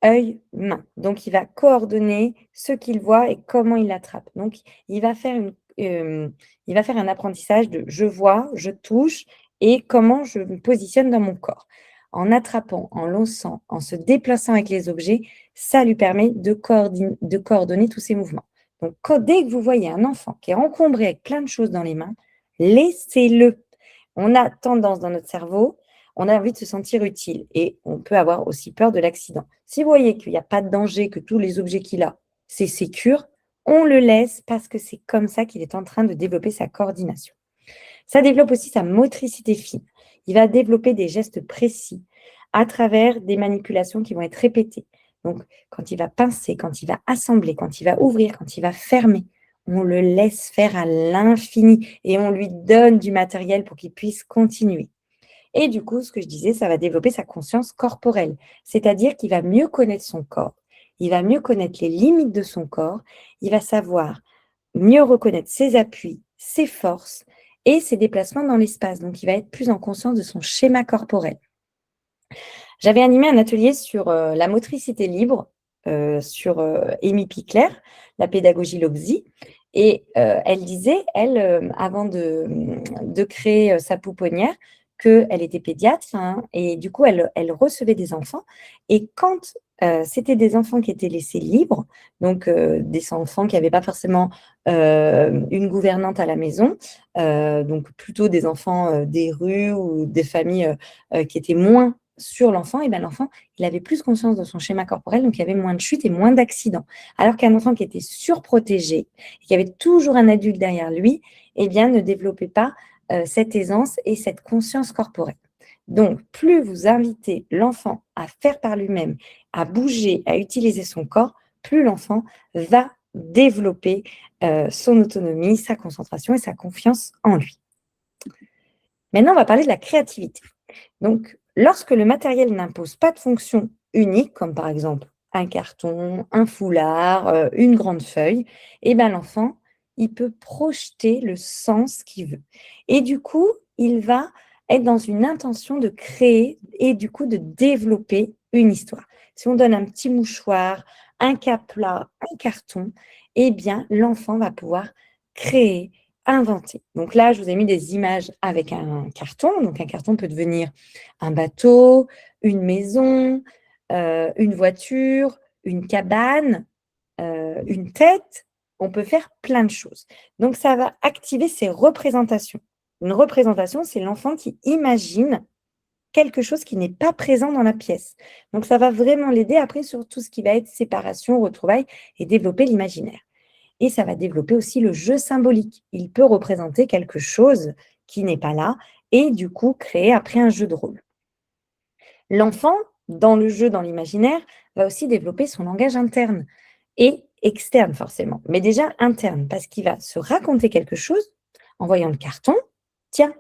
œil-main. Donc, il va coordonner ce qu'il voit et comment il l'attrape. Donc, il va faire un apprentissage de je vois, je touche et comment je me positionne dans mon corps. En attrapant, en lançant, en se déplaçant avec les objets, ça lui permet de coordonner tous ses mouvements. Donc, dès que vous voyez un enfant qui est encombré avec plein de choses dans les mains, laissez-le. On a tendance dans notre cerveau, on a envie de se sentir utile et on peut avoir aussi peur de l'accident. Si vous voyez qu'il n'y a pas de danger, que tous les objets qu'il a, c'est sécure, on le laisse parce que c'est comme ça qu'il est en train de développer sa coordination. Ça développe aussi sa motricité fine. Il va développer des gestes précis à travers des manipulations qui vont être répétées. Donc, quand il va pincer, quand il va assembler, quand il va ouvrir, quand il va fermer, on le laisse faire à l'infini et on lui donne du matériel pour qu'il puisse continuer. Et du coup, ce que je disais, ça va développer sa conscience corporelle, c'est-à-dire qu'il va mieux connaître son corps, il va mieux connaître les limites de son corps, il va savoir mieux reconnaître ses appuis, ses forces et ses déplacements dans l'espace. Donc, il va être plus en conscience de son schéma corporel. J'avais animé un atelier sur la motricité libre, sur Amy Pickler, la pédagogie Loxy. Et elle disait, elle, avant de créer sa pouponnière, qu'elle était pédiatre, hein, et du coup, elle recevait des enfants. Et quand c'était des enfants qui étaient laissés libres, donc des enfants qui n'avaient pas forcément une gouvernante à la maison, donc plutôt des enfants des rues ou des familles qui étaient moins sur l'enfant, et bien l'enfant, il avait plus conscience de son schéma corporel, donc il y avait moins de chutes et moins d'accidents. Alors qu'un enfant qui était surprotégé, et qui avait toujours un adulte derrière lui, eh bien, ne développait pas cette aisance et cette conscience corporelle. Donc, plus vous invitez l'enfant à faire par lui-même, à bouger, à utiliser son corps, plus l'enfant va développer son autonomie, sa concentration et sa confiance en lui. Maintenant, on va parler de la créativité. Donc, lorsque le matériel n'impose pas de fonction unique, comme par exemple un carton, un foulard, une grande feuille, eh bien l'enfant, il peut projeter le sens qu'il veut. Et du coup, il va être dans une intention de créer et du coup de développer une histoire. Si on donne un petit mouchoir, un capla, un carton, eh bien l'enfant va pouvoir créer, inventer. Donc là, je vous ai mis des images avec un carton. Donc un carton peut devenir un bateau, une maison, une voiture, une cabane, une tête. On peut faire plein de choses. Donc ça va activer ces représentations. Une représentation, c'est l'enfant qui imagine quelque chose qui n'est pas présent dans la pièce. Donc, ça va vraiment l'aider après sur tout ce qui va être séparation, retrouvailles et développer l'imaginaire. Et ça va développer aussi le jeu symbolique. Il peut représenter quelque chose qui n'est pas là et du coup créer après un jeu de rôle. L'enfant, dans le jeu, dans l'imaginaire, va aussi développer son langage interne et externe forcément, mais déjà interne, parce qu'il va se raconter quelque chose en voyant le carton. Tiens,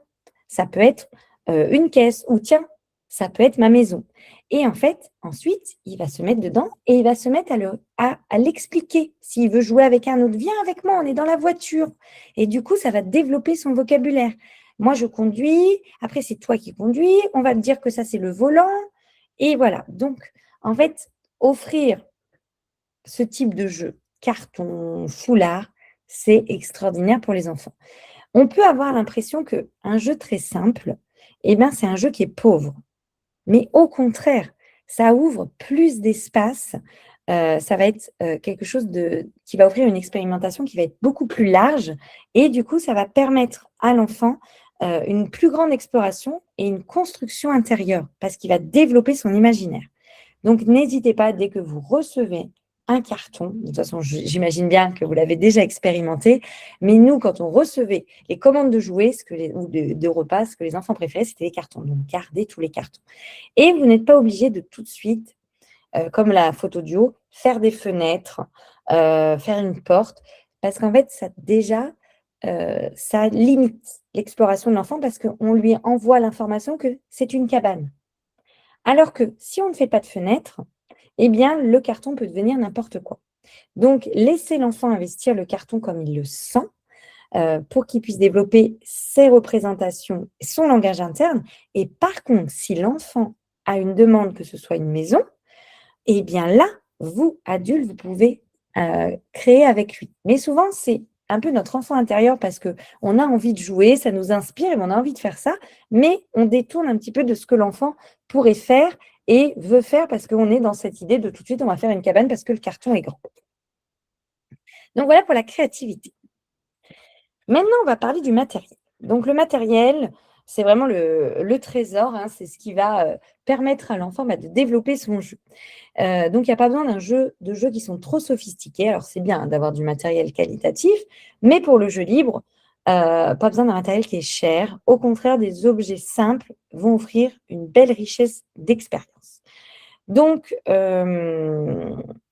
ça peut être une caisse, ou tiens, ça peut être ma maison. Et en fait, ensuite, il va se mettre dedans et il va se mettre à l'expliquer. S'il veut jouer avec un autre, viens avec moi, on est dans la voiture. Et du coup, ça va développer son vocabulaire. Moi, je conduis, après, c'est toi qui conduis, on va te dire que ça, c'est le volant. Et voilà. Donc, en fait, offrir ce type de jeu, carton, foulard, c'est extraordinaire pour les enfants. On peut avoir l'impression qu'un jeu très simple, eh ben, c'est un jeu qui est pauvre. Mais au contraire, ça ouvre plus d'espace. Ça va être quelque chose qui va offrir une expérimentation qui va être beaucoup plus large. Et du coup, ça va permettre à l'enfant une plus grande exploration et une construction intérieure parce qu'il va développer son imaginaire. Donc, n'hésitez pas, dès que vous recevez un carton, de toute façon, j'imagine bien que vous l'avez déjà expérimenté, mais nous, quand on recevait les commandes de jouets ou de repas, ce que les enfants préféraient, c'était les cartons. Donc, gardez tous les cartons. Et vous n'êtes pas obligé de tout de suite, comme la photo du haut, faire des fenêtres, faire une porte, parce qu'en fait, ça limite l'exploration de l'enfant parce qu'on lui envoie l'information que c'est une cabane. Alors que si on ne fait pas de fenêtre, eh bien, le carton peut devenir n'importe quoi. Donc, laissez l'enfant investir le carton comme il le sent pour qu'il puisse développer ses représentations, son langage interne. Et par contre, si l'enfant a une demande, que ce soit une maison, eh bien là, vous, adulte, vous pouvez créer avec lui. Mais souvent, c'est un peu notre enfant intérieur parce qu'on a envie de jouer, ça nous inspire et on a envie de faire ça, mais on détourne un petit peu de ce que l'enfant pourrait faire et veut faire parce qu'on est dans cette idée de tout de suite, on va faire une cabane parce que le carton est grand. Donc voilà pour la créativité. Maintenant, on va parler du matériel. Donc le matériel, c'est vraiment le trésor, hein, c'est ce qui va permettre à l'enfant de développer son jeu. Donc, il n'y a pas besoin de jeux qui sont trop sophistiqués. Alors, c'est bien d'avoir du matériel qualitatif, mais pour le jeu libre, pas besoin d'un matériel qui est cher. Au contraire, des objets simples vont offrir une belle richesse d'expérience. Donc,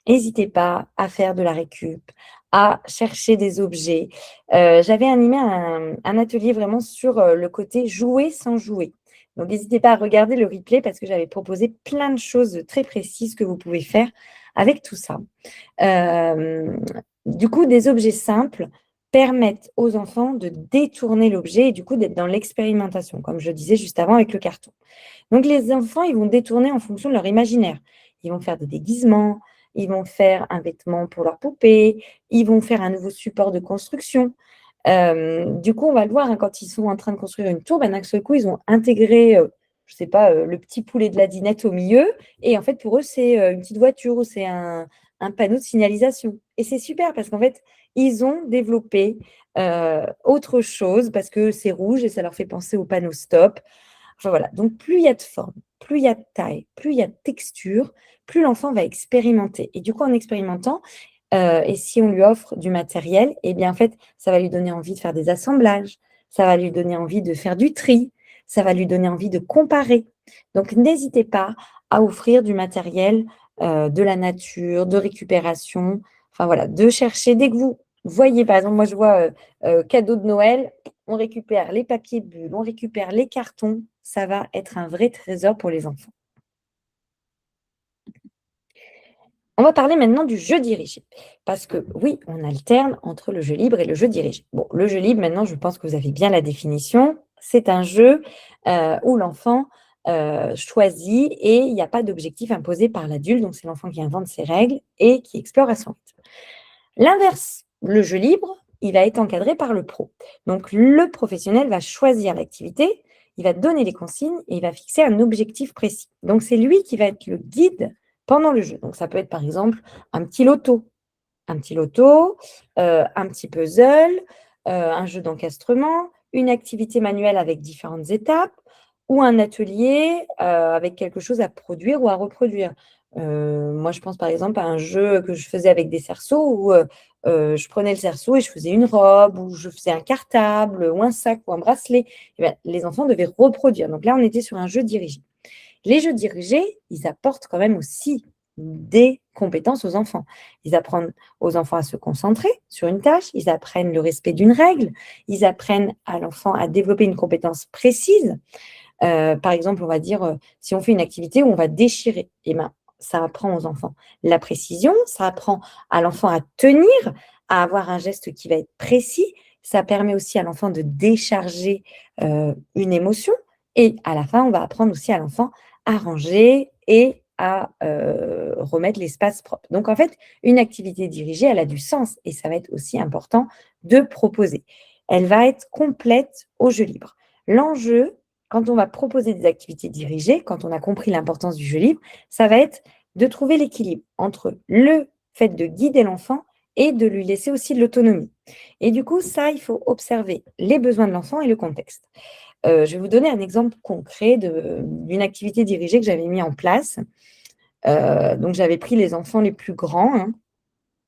n'hésitez pas à faire de la récup, à chercher des objets. J'avais animé un atelier vraiment sur le côté jouer sans jouer. Donc, n'hésitez pas à regarder le replay parce que j'avais proposé plein de choses très précises que vous pouvez faire avec tout ça. Du coup, des objets simples permettent aux enfants de détourner l'objet et du coup d'être dans l'expérimentation, comme je disais juste avant avec le carton. Donc, les enfants, ils vont détourner en fonction de leur imaginaire. Ils vont faire des déguisements, ils vont faire un vêtement pour leur poupée, ils vont faire un nouveau support de construction. Du coup, on va le voir, hein, quand ils sont en train de construire une tour, d'un seul coup, ils ont intégré, je ne sais pas, le petit poulet de la dinette au milieu. Et en fait, pour eux, c'est une petite voiture ou c'est un panneau de signalisation. Et c'est super parce qu'en fait, ils ont développé autre chose parce que c'est rouge et ça leur fait penser au panneau stop. Enfin voilà, donc plus il y a de forme, plus il y a de taille, plus il y a de texture, plus l'enfant va expérimenter. Et du coup, en expérimentant, et si on lui offre du matériel, eh bien en fait, ça va lui donner envie de faire des assemblages, ça va lui donner envie de faire du tri, ça va lui donner envie de comparer. Donc n'hésitez pas à offrir du matériel, de la nature, de récupération, enfin voilà, de chercher dès que vous voyez, par exemple, moi je vois cadeau de Noël, on récupère les papiers bulles, on récupère les cartons, ça va être un vrai trésor pour les enfants. On va parler maintenant du jeu dirigé. Parce que oui, on alterne entre le jeu libre et le jeu dirigé. Bon, le jeu libre, maintenant, je pense que vous avez bien la définition. C'est un jeu où l'enfant choisit et il n'y a pas d'objectif imposé par l'adulte. Donc, c'est l'enfant qui invente ses règles et qui explore à son rythme. L'inverse, le jeu libre, il va être encadré par le pro. Donc, le professionnel va choisir l'activité, il va donner les consignes et il va fixer un objectif précis. Donc, c'est lui qui va être le guide pendant le jeu. Donc, ça peut être par exemple un petit loto, un petit puzzle, un jeu d'encastrement, une activité manuelle avec différentes étapes ou un atelier avec quelque chose à produire ou à reproduire. Moi, je pense par exemple à un jeu que je faisais avec des cerceaux où je prenais le cerceau et je faisais une robe ou je faisais un cartable ou un sac ou un bracelet. Eh bien, les enfants devaient reproduire. Donc là, on était sur un jeu dirigé. Les jeux dirigés, ils apportent quand même aussi des compétences aux enfants. Ils apprennent aux enfants à se concentrer sur une tâche, ils apprennent le respect d'une règle, ils apprennent à l'enfant à développer une compétence précise. Par exemple, on va dire, si on fait une activité où on va déchirer, eh ben, ça apprend aux enfants la précision, ça apprend à l'enfant à tenir, à avoir un geste qui va être précis. Ça permet aussi à l'enfant de décharger une émotion. Et à la fin, on va apprendre aussi à l'enfant à ranger et à remettre l'espace propre. Donc, en fait, une activité dirigée, elle a du sens et ça va être aussi important de proposer. Elle va être complète au jeu libre. L'enjeu, quand on va proposer des activités dirigées, quand on a compris l'importance du jeu libre, ça va être de trouver l'équilibre entre le fait de guider l'enfant et de lui laisser aussi de l'autonomie. Et du coup, ça, il faut observer les besoins de l'enfant et le contexte. Je vais vous donner un exemple concret d'une activité dirigée que j'avais mis en place. Donc, j'avais pris les enfants les plus grands, hein,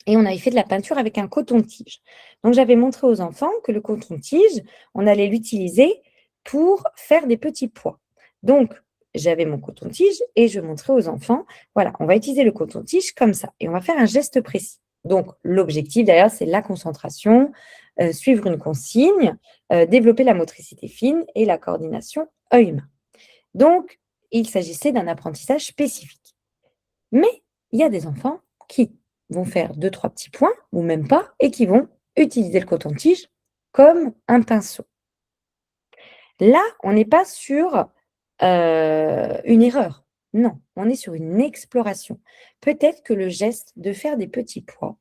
et on avait fait de la peinture avec un coton-tige. Donc, j'avais montré aux enfants que le coton-tige, on allait l'utiliser pour faire des petits pois. Donc, j'avais mon coton-tige et je montrais aux enfants, voilà, on va utiliser le coton-tige comme ça et on va faire un geste précis. Donc, l'objectif d'ailleurs, c'est la concentration, suivre une consigne, développer la motricité fine et la coordination œil-main. Donc, il s'agissait d'un apprentissage spécifique. Mais il y a des enfants qui vont faire 2-3 petits points, ou même pas, et qui vont utiliser le coton-tige comme un pinceau. Là, on n'est pas sur une erreur. Non, on est sur une exploration. Peut-être que le geste de faire des petits pois,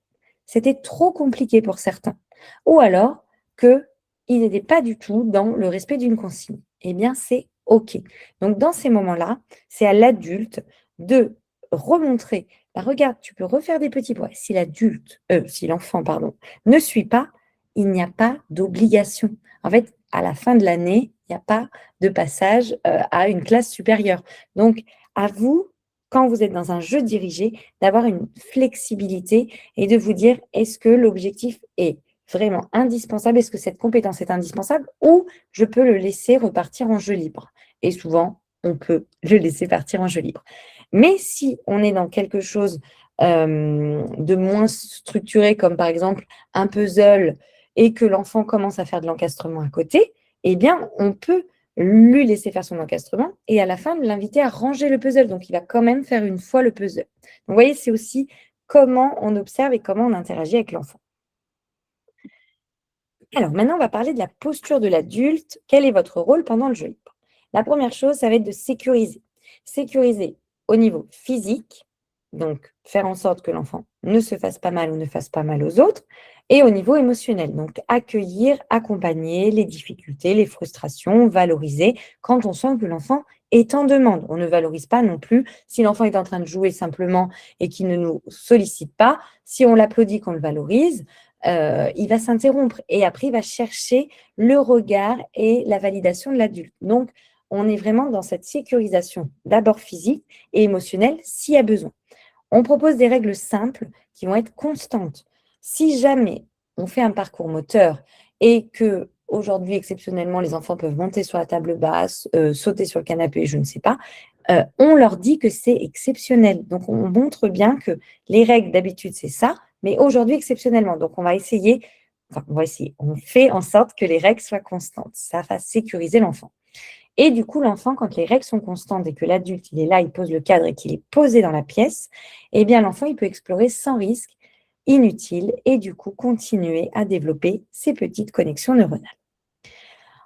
c'était trop compliqué pour certains. Ou alors qu'ils n'étaient pas du tout dans le respect d'une consigne. Eh bien, c'est OK. Donc, dans ces moments-là, c'est à l'adulte de remontrer. Bah, regarde, tu peux refaire des petits pois. Si l'enfant, pardon, ne suit pas, il n'y a pas d'obligation. En fait, à la fin de l'année, il n'y a pas de passage à une classe supérieure. Donc, à vous, quand vous êtes dans un jeu dirigé, d'avoir une flexibilité et de vous dire, est-ce que l'objectif est vraiment indispensable? Est-ce que cette compétence est indispensable ou je peux le laisser repartir en jeu libre? Et souvent, on peut le laisser partir en jeu libre. Mais si on est dans quelque chose de moins structuré, comme par exemple un puzzle, et que l'enfant commence à faire de l'encastrement à côté, eh bien, on peut lui laisser faire son encastrement et à la fin, l'inviter à ranger le puzzle. Donc, il va quand même faire une fois le puzzle. Donc, vous voyez, c'est aussi comment on observe et comment on interagit avec l'enfant. Alors, maintenant, on va parler de la posture de l'adulte. Quel est votre rôle pendant le jeu libre? La première chose, ça va être de sécuriser. Sécuriser au niveau physique, donc faire en sorte que l'enfant ne se fasse pas mal ou ne fasse pas mal aux autres, et au niveau émotionnel, donc accueillir, accompagner les difficultés, les frustrations, valoriser quand on sent que l'enfant est en demande. On ne valorise pas non plus si l'enfant est en train de jouer simplement et qu'il ne nous sollicite pas. Si on l'applaudit, qu'on le valorise, il va s'interrompre et après, il va chercher le regard et la validation de l'adulte. Donc, on est vraiment dans cette sécurisation, d'abord physique et émotionnelle, s'il y a besoin. On propose des règles simples qui vont être constantes. Si jamais on fait un parcours moteur et que aujourd'hui, exceptionnellement, les enfants peuvent monter sur la table basse, sauter sur le canapé, je ne sais pas, on leur dit que c'est exceptionnel. Donc, on montre bien que les règles d'habitude, c'est ça, mais aujourd'hui, exceptionnellement. Donc, on fait en sorte que les règles soient constantes. Ça va sécuriser l'enfant. Et du coup, l'enfant, quand les règles sont constantes et que l'adulte, il est là, il pose le cadre et qu'il est posé dans la pièce, eh bien, l'enfant, il peut explorer sans risque, inutile, et du coup, continuer à développer ses petites connexions neuronales.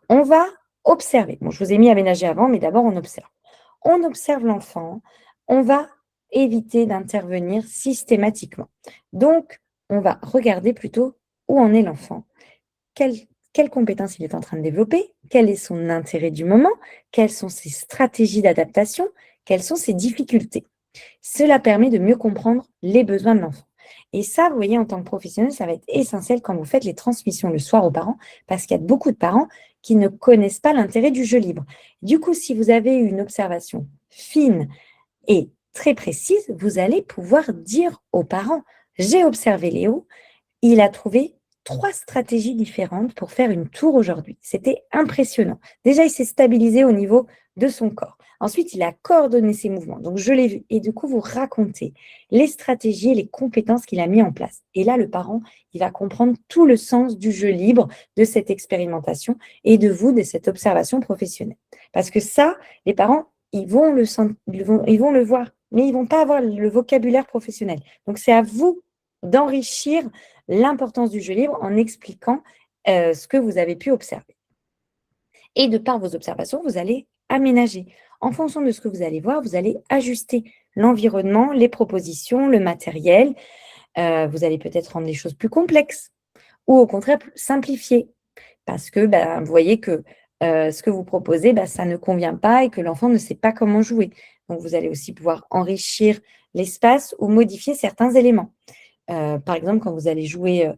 On va observer. Bon, je vous ai mis aménager avant, mais d'abord, on observe. On observe l'enfant, on va éviter d'intervenir systématiquement. Donc, on va regarder plutôt où en est l'enfant, quelles compétences il est en train de développer, quel est son intérêt du moment, quelles sont ses stratégies d'adaptation, quelles sont ses difficultés. Cela permet de mieux comprendre les besoins de l'enfant. Et ça, vous voyez, en tant que professionnel, ça va être essentiel quand vous faites les transmissions le soir aux parents, parce qu'il y a beaucoup de parents qui ne connaissent pas l'intérêt du jeu libre. Du coup, si vous avez une observation fine et très précise, vous allez pouvoir dire aux parents, j'ai observé Léo, il a trouvé 3 stratégies différentes pour faire une tour aujourd'hui. C'était impressionnant. Déjà, il s'est stabilisé au niveau de son corps. Ensuite, il a coordonné ses mouvements. Donc, je l'ai vu. Et du coup, vous racontez les stratégies et les compétences qu'il a mis en place. Et là, le parent, il va comprendre tout le sens du jeu libre, de cette expérimentation et de vous, de cette observation professionnelle. Parce que ça, les parents, ils vont le voir, mais ils ne vont pas avoir le vocabulaire professionnel. Donc, c'est à vous d'enrichir l'importance du jeu libre en expliquant ce que vous avez pu observer. Et de par vos observations, vous allez aménager. En fonction de ce que vous allez voir, vous allez ajuster l'environnement, les propositions, le matériel. Vous allez peut-être rendre les choses plus complexes ou au contraire simplifier. Parce que vous voyez que ce que vous proposez, ça ne convient pas et que l'enfant ne sait pas comment jouer. Donc, vous allez aussi pouvoir enrichir l'espace ou modifier certains éléments. Par exemple, quand vous allez jouer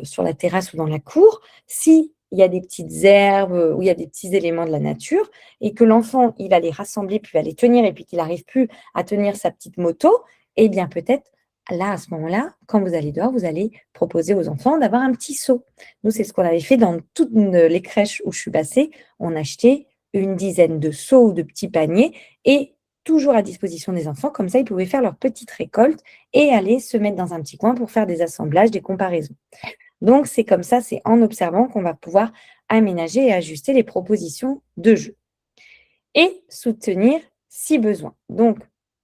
sur la terrasse ou dans la cour, s'il y a des petites herbes ou il y a des petits éléments de la nature et que l'enfant, il va les rassembler, puis va les tenir et puis qu'il n'arrive plus à tenir sa petite moto, eh bien peut-être, là, à ce moment-là, quand vous allez dehors, vous allez proposer aux enfants d'avoir un petit seau. Nous, c'est ce qu'on avait fait dans toutes les crèches où je suis passée. On achetait une dizaine de seaux ou de petits paniers et toujours à disposition des enfants. Comme ça, ils pouvaient faire leur petite récolte et aller se mettre dans un petit coin pour faire des assemblages, des comparaisons. Donc, c'est comme ça, c'est en observant qu'on va pouvoir aménager et ajuster les propositions de jeu. Et soutenir si besoin. Donc,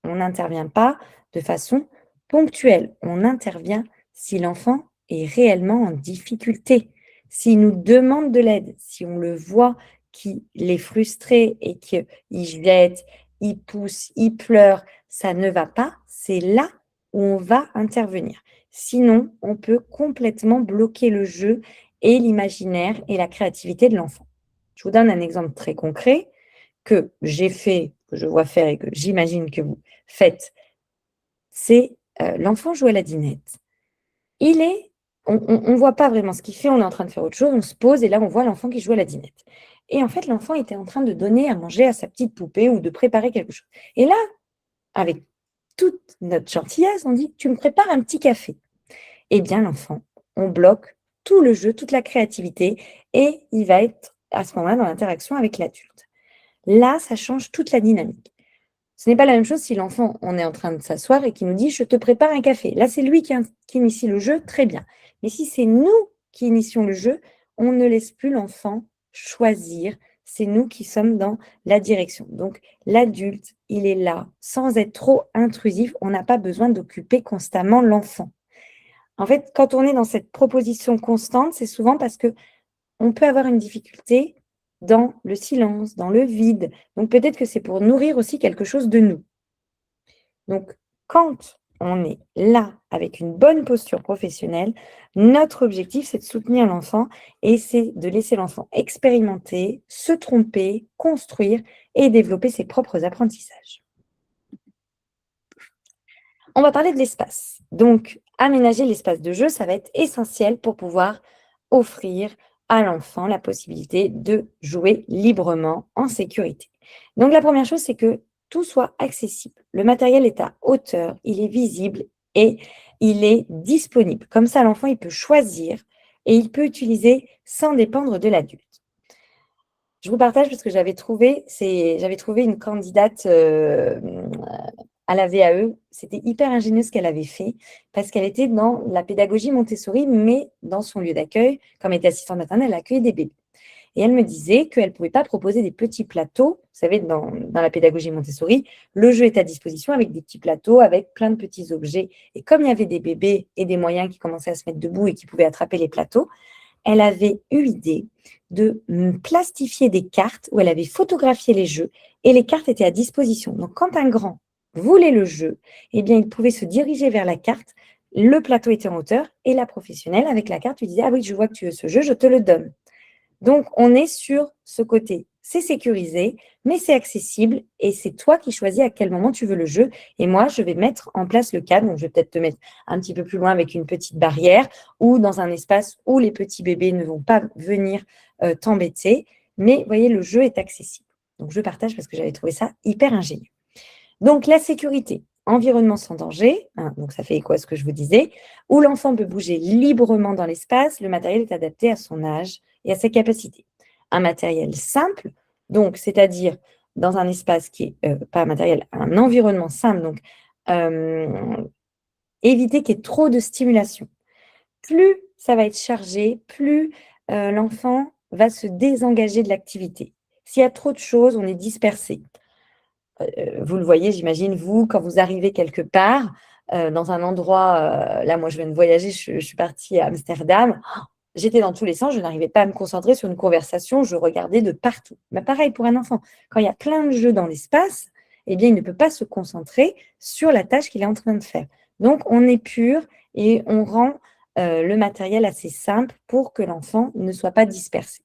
on n'intervient pas de façon ponctuelle. On intervient si l'enfant est réellement en difficulté, s'il nous demande de l'aide, si on le voit qu'il est frustré et qu'il jette, il pousse, il pleure, ça ne va pas, c'est là où on va intervenir. Sinon, on peut complètement bloquer le jeu et l'imaginaire et la créativité de l'enfant. Je vous donne un exemple très concret que j'ai fait, que je vois faire et que j'imagine que vous faites, c'est l'enfant joue à la dinette. On ne voit pas vraiment ce qu'il fait, on est en train de faire autre chose, on se pose et là on voit l'enfant qui joue à la dinette. Et en fait, l'enfant était en train de donner à manger à sa petite poupée ou de préparer quelque chose. Et là, avec toute notre gentillesse, on dit, tu me prépares un petit café. Eh bien, l'enfant, on bloque tout le jeu, toute la créativité et il va être à ce moment-là dans l'interaction avec l'adulte. Là, ça change toute la dynamique. Ce n'est pas la même chose si l'enfant, on est en train de s'asseoir et qui nous dit « je te prépare un café ». Là, c'est lui qui initie le jeu, très bien. Mais si c'est nous qui initions le jeu, on ne laisse plus l'enfant choisir. C'est nous qui sommes dans la direction. Donc, l'adulte, il est là, sans être trop intrusif. On n'a pas besoin d'occuper constamment l'enfant. En fait, quand on est dans cette proposition constante, c'est souvent parce qu'on peut avoir une difficulté dans le silence, dans le vide. Donc, peut-être que c'est pour nourrir aussi quelque chose de nous. Donc, quand on est là avec une bonne posture professionnelle, notre objectif, c'est de soutenir l'enfant et c'est de laisser l'enfant expérimenter, se tromper, construire et développer ses propres apprentissages. On va parler de l'espace. Donc, aménager l'espace de jeu, ça va être essentiel pour pouvoir offrir à l'enfant la possibilité de jouer librement en sécurité. Donc, la première chose, c'est que tout soit accessible. Le matériel est à hauteur, il est visible et il est disponible. Comme ça, l'enfant, il peut choisir et il peut utiliser sans dépendre de l'adulte. Je vous partage parce que j'avais trouvé une candidate à la VAE. C'était hyper ingénieux ce qu'elle avait fait parce qu'elle était dans la pédagogie Montessori, mais dans son lieu d'accueil, comme elle était assistante maternelle, elle accueillait des bébés. Et elle me disait qu'elle ne pouvait pas proposer des petits plateaux. Vous savez, dans la pédagogie Montessori, le jeu est à disposition avec des petits plateaux, avec plein de petits objets. Et comme il y avait des bébés et des moyens qui commençaient à se mettre debout et qui pouvaient attraper les plateaux, elle avait eu l'idée de plastifier des cartes où elle avait photographié les jeux et les cartes étaient à disposition. Donc, quand un grand voulait le jeu, eh bien, il pouvait se diriger vers la carte, le plateau était en hauteur et la professionnelle, avec la carte, lui disait « Ah oui, je vois que tu veux ce jeu, je te le donne ». Donc, on est sur ce côté c'est sécurisé, mais c'est accessible et c'est toi qui choisis à quel moment tu veux le jeu. Et moi, je vais mettre en place le cadre. Donc, je vais peut-être te mettre un petit peu plus loin avec une petite barrière ou dans un espace où les petits bébés ne vont pas venir t'embêter. Mais vous voyez, le jeu est accessible. Donc, je partage parce que j'avais trouvé ça hyper ingénieux. Donc, la sécurité, environnement sans danger, hein, donc ça fait écho à ce que je vous disais, où l'enfant peut bouger librement dans l'espace, le matériel est adapté à son âge et à ses capacités. Un matériel simple, donc c'est-à-dire dans un espace qui est, pas un matériel, un environnement simple, donc éviter qu'il y ait trop de stimulation. Plus ça va être chargé, plus l'enfant va se désengager de l'activité. S'il y a trop de choses, on est dispersé. Vous le voyez, j'imagine, vous, quand vous arrivez quelque part, dans un endroit, là, moi, je viens de voyager, je suis partie à Amsterdam, j'étais dans tous les sens, je n'arrivais pas à me concentrer sur une conversation, je regardais de partout. Mais pareil pour un enfant, quand il y a plein de jeux dans l'espace, eh bien, il ne peut pas se concentrer sur la tâche qu'il est en train de faire. Donc, on est pur et on rend le matériel assez simple pour que l'enfant ne soit pas dispersé.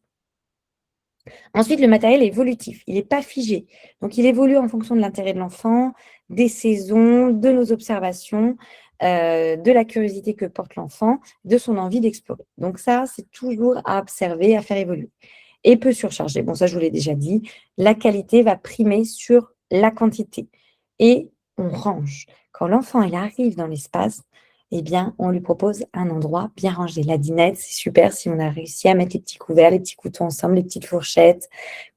Ensuite, le matériel est évolutif, il n'est pas figé. Donc, il évolue en fonction de l'intérêt de l'enfant, des saisons, de nos observations, de la curiosité que porte l'enfant, de son envie d'explorer. Donc ça, c'est toujours à observer, à faire évoluer. Et peu surchargé. Bon, ça, je vous l'ai déjà dit. La qualité va primer sur la quantité. Et on range. Quand l'enfant il arrive dans l'espace, eh bien, on lui propose un endroit bien rangé. La dinette, c'est super si on a réussi à mettre les petits couverts, les petits couteaux ensemble, les petites fourchettes.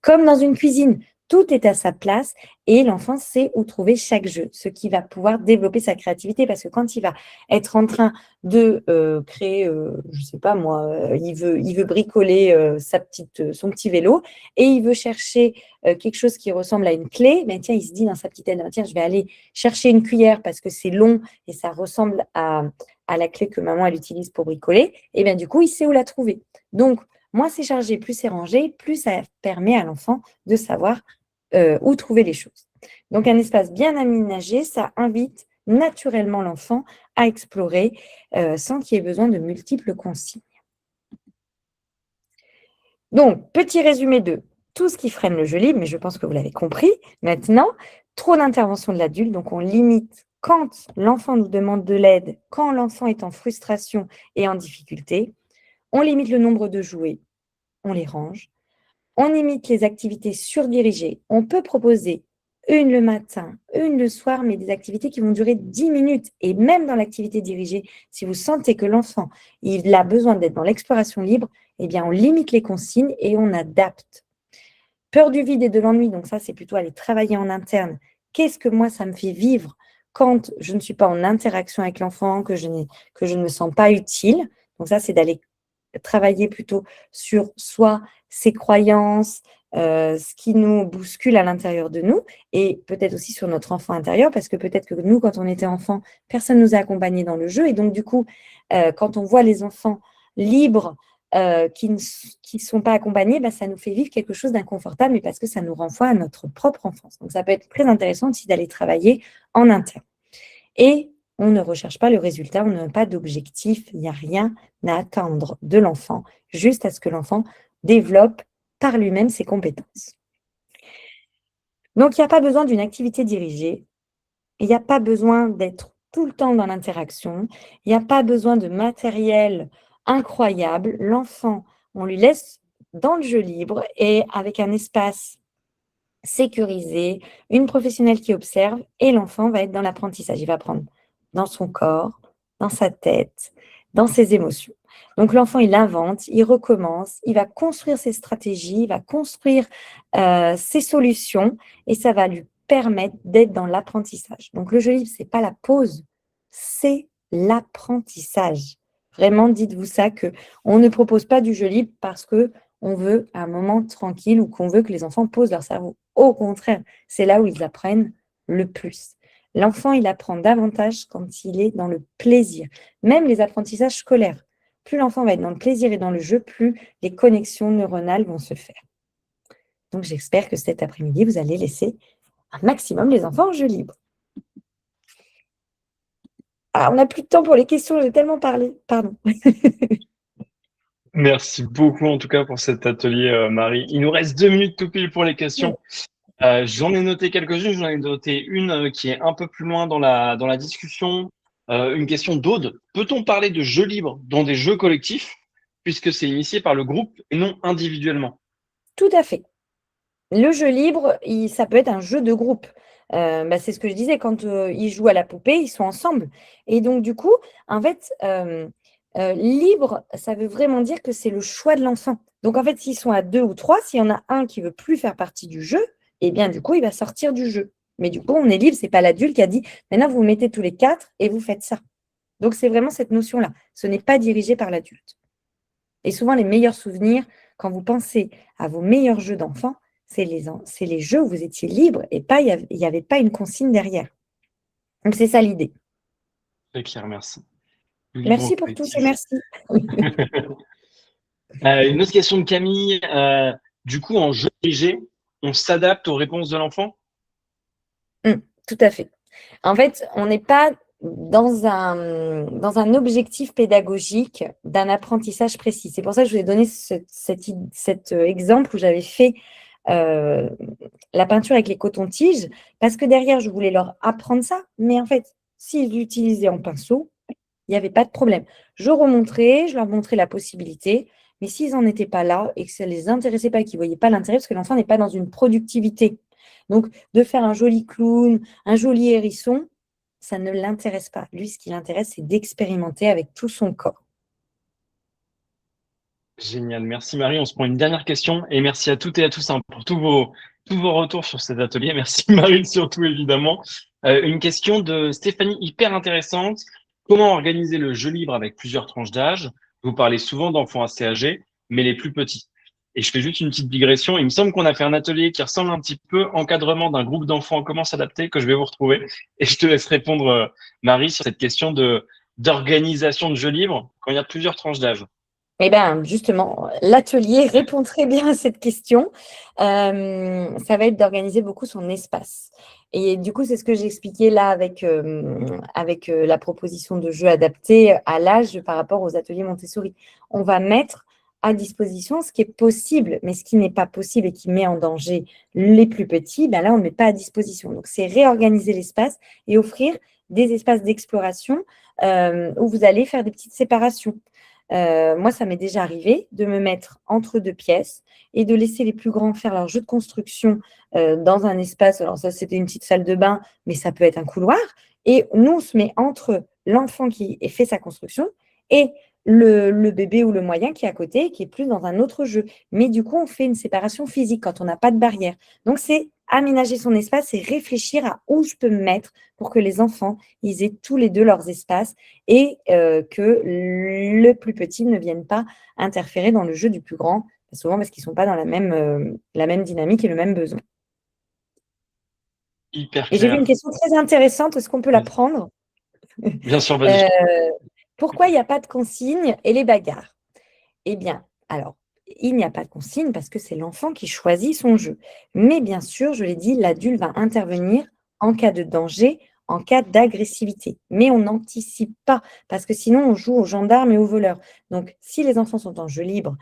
Comme dans une cuisine, tout est à sa place et l'enfant sait où trouver chaque jeu, ce qui va pouvoir développer sa créativité parce que quand il va être en train de créer, je ne sais pas moi, il veut bricoler son petit vélo et il veut chercher quelque chose qui ressemble à une clé, ben tiens, il se dit dans sa petite tête, tiens, je vais aller chercher une cuillère parce que c'est long et ça ressemble à la clé que maman elle utilise pour bricoler, et bien du coup, il sait où la trouver. Donc, moins c'est chargé, plus c'est rangé, plus ça permet à l'enfant de savoir où trouver les choses. Donc, un espace bien aménagé, ça invite naturellement l'enfant à explorer sans qu'il y ait besoin de multiples consignes. Donc, petit résumé de tout ce qui freine le jeu libre, mais je pense que vous l'avez compris. Maintenant, trop d'intervention de l'adulte, donc on limite quand l'enfant nous demande de l'aide, quand l'enfant est en frustration et en difficulté. On limite le nombre de jouets, on les range. On limite les activités surdirigées. On peut proposer une le matin, une le soir, mais des activités qui vont durer 10 minutes. Et même dans l'activité dirigée, si vous sentez que l'enfant il a besoin d'être dans l'exploration libre, eh bien, on limite les consignes et on adapte. Peur du vide et de l'ennui, donc ça, c'est plutôt aller travailler en interne. Qu'est-ce que moi, ça me fait vivre quand je ne suis pas en interaction avec l'enfant, que je ne me sens pas utile. Donc ça, c'est d'aller travailler plutôt sur soi, ses croyances, ce qui nous bouscule à l'intérieur de nous et peut-être aussi sur notre enfant intérieur parce que peut-être que nous, quand on était enfant, personne ne nous a accompagnés dans le jeu et donc du coup, quand on voit les enfants libres qui ne sont pas accompagnés, bah, ça nous fait vivre quelque chose d'inconfortable mais parce que ça nous renvoie à notre propre enfance. Donc ça peut être très intéressant aussi d'aller travailler en interne. Et on ne recherche pas le résultat, on n'a pas d'objectif, il n'y a rien à attendre de l'enfant, juste à ce que l'enfant développe par lui-même ses compétences. Donc, il n'y a pas besoin d'une activité dirigée, il n'y a pas besoin d'être tout le temps dans l'interaction, il n'y a pas besoin de matériel incroyable. L'enfant, on lui laisse dans le jeu libre et avec un espace sécurisé, une professionnelle qui observe et l'enfant va être dans l'apprentissage. Il va apprendre dans son corps, dans sa tête, dans ses émotions. Donc l'enfant, il invente, il recommence, il va construire ses stratégies, il va construire ses solutions et ça va lui permettre d'être dans l'apprentissage. Donc le jeu libre, ce n'est pas la pause, c'est l'apprentissage. Vraiment, dites-vous ça, qu'on ne propose pas du jeu libre parce que on veut un moment tranquille ou qu'on veut que les enfants posent leur cerveau. Au contraire, c'est là où ils apprennent le plus. L'enfant, il apprend davantage quand il est dans le plaisir. Même les apprentissages scolaires. Plus l'enfant va être dans le plaisir et dans le jeu, plus les connexions neuronales vont se faire. Donc, j'espère que cet après-midi, vous allez laisser un maximum les enfants en jeu libre. Ah, on n'a plus de temps pour les questions, j'ai tellement parlé. Pardon. Merci beaucoup en tout cas pour cet atelier, Marie. Il nous reste 2 minutes tout pile pour les Oui. questions. J'en ai noté quelques-unes. J'en ai noté une qui est un peu plus loin dans la discussion. Une question d'Aude. Peut-on parler de jeux libres dans des jeux collectifs puisque c'est initié par le groupe et non individuellement? Tout à fait. Le jeu libre, ça peut être un jeu de groupe. C'est ce que je disais, quand ils jouent à la poupée, ils sont ensemble. Et donc, du coup, en fait, libre, ça veut vraiment dire que c'est le choix de l'enfant. Donc, en fait, s'ils sont à deux ou trois, s'il y en a un qui veut plus faire partie du jeu, eh bien, du coup, il va sortir du jeu. Mais du coup, on est libre, c'est pas l'adulte qui a dit, maintenant, vous vous mettez tous les quatre et vous faites ça. Donc, c'est vraiment cette notion-là. Ce n'est pas dirigé par l'adulte. Et souvent, les meilleurs souvenirs, quand vous pensez à vos meilleurs jeux d'enfants, c'est les jeux où vous étiez libre et pas, il n'y avait pas une consigne derrière. Donc, c'est ça l'idée. Très clair, merci. Libre au Merci pour tout et collectif. merci. Une autre question de Camille. Du coup, en jeu léger, on s'adapte aux réponses de l'enfant? Tout à fait. En fait, on n'est pas dans un objectif pédagogique d'un apprentissage précis. C'est pour ça que je vous ai donné cet exemple où j'avais fait euh, la peinture avec les cotons-tiges, parce que derrière, je voulais leur apprendre ça. Mais en fait, s'ils l'utilisaient en pinceau, il n'y avait pas de problème. Je remontrais, je leur montrais la possibilité, mais s'ils n'en étaient pas là et que ça ne les intéressait pas, qu'ils ne voyaient pas l'intérêt, parce que l'enfant n'est pas dans une productivité. Donc, de faire un joli clown, un joli hérisson, ça ne l'intéresse pas. Lui, ce qui l'intéresse, c'est d'expérimenter avec tout son corps. Génial, merci Marie. On se prend une dernière question et merci à toutes et à tous hein, pour tous vos retours sur cet atelier. Merci Marie surtout évidemment. Une question de Stéphanie hyper intéressante. Comment organiser le jeu libre avec plusieurs tranches d'âge? Vous parlez souvent d'enfants assez âgés, mais les plus petits. Et je fais juste une petite digression. Il me semble qu'on a fait un atelier qui ressemble un petit peu encadrement d'un groupe d'enfants, comment s'adapter, que je vais vous retrouver. Et je te laisse répondre, Marie, sur cette question de d'organisation de jeu libre quand il y a plusieurs tranches d'âge. Eh bien, justement, l'atelier répond très bien à cette question. Ça va être d'organiser beaucoup son espace. Et du coup, c'est ce que j'ai expliqué là avec la proposition de jeu adapté à l'âge par rapport aux ateliers Montessori. On va mettre à disposition ce qui est possible, mais ce qui n'est pas possible et qui met en danger les plus petits, ben là, on ne met pas à disposition. Donc, c'est réorganiser l'espace et offrir des espaces d'exploration où vous allez faire des petites séparations. Moi, ça m'est déjà arrivé de me mettre entre deux pièces et de laisser les plus grands faire leur jeu de construction dans un espace. Alors ça, c'était une petite salle de bain, mais ça peut être un couloir. Et nous, on se met entre l'enfant qui fait sa construction et le bébé ou le moyen qui est à côté, qui est plus dans un autre jeu. Mais du coup, on fait une séparation physique quand on n'a pas de barrière. Donc, c'est aménager son espace et réfléchir à où je peux me mettre pour que les enfants, ils aient tous les deux leurs espaces et que le plus petit ne vienne pas interférer dans le jeu du plus grand, souvent parce qu'ils ne sont pas dans la même dynamique et le même besoin. Hyper Et j'ai vu une clair. question très intéressante, est-ce qu'on peut la prendre? Bien sûr, vas-y. Euh, Pourquoi il n'y a pas de consigne et les bagarres? Eh bien, alors, il n'y a pas de consigne parce que c'est l'enfant qui choisit son jeu. Mais bien sûr, je l'ai dit, l'adulte va intervenir en cas de danger, en cas d'agressivité. Mais on n'anticipe pas parce que sinon, on joue aux gendarmes et aux voleurs. Donc, si les enfants sont en jeu libre,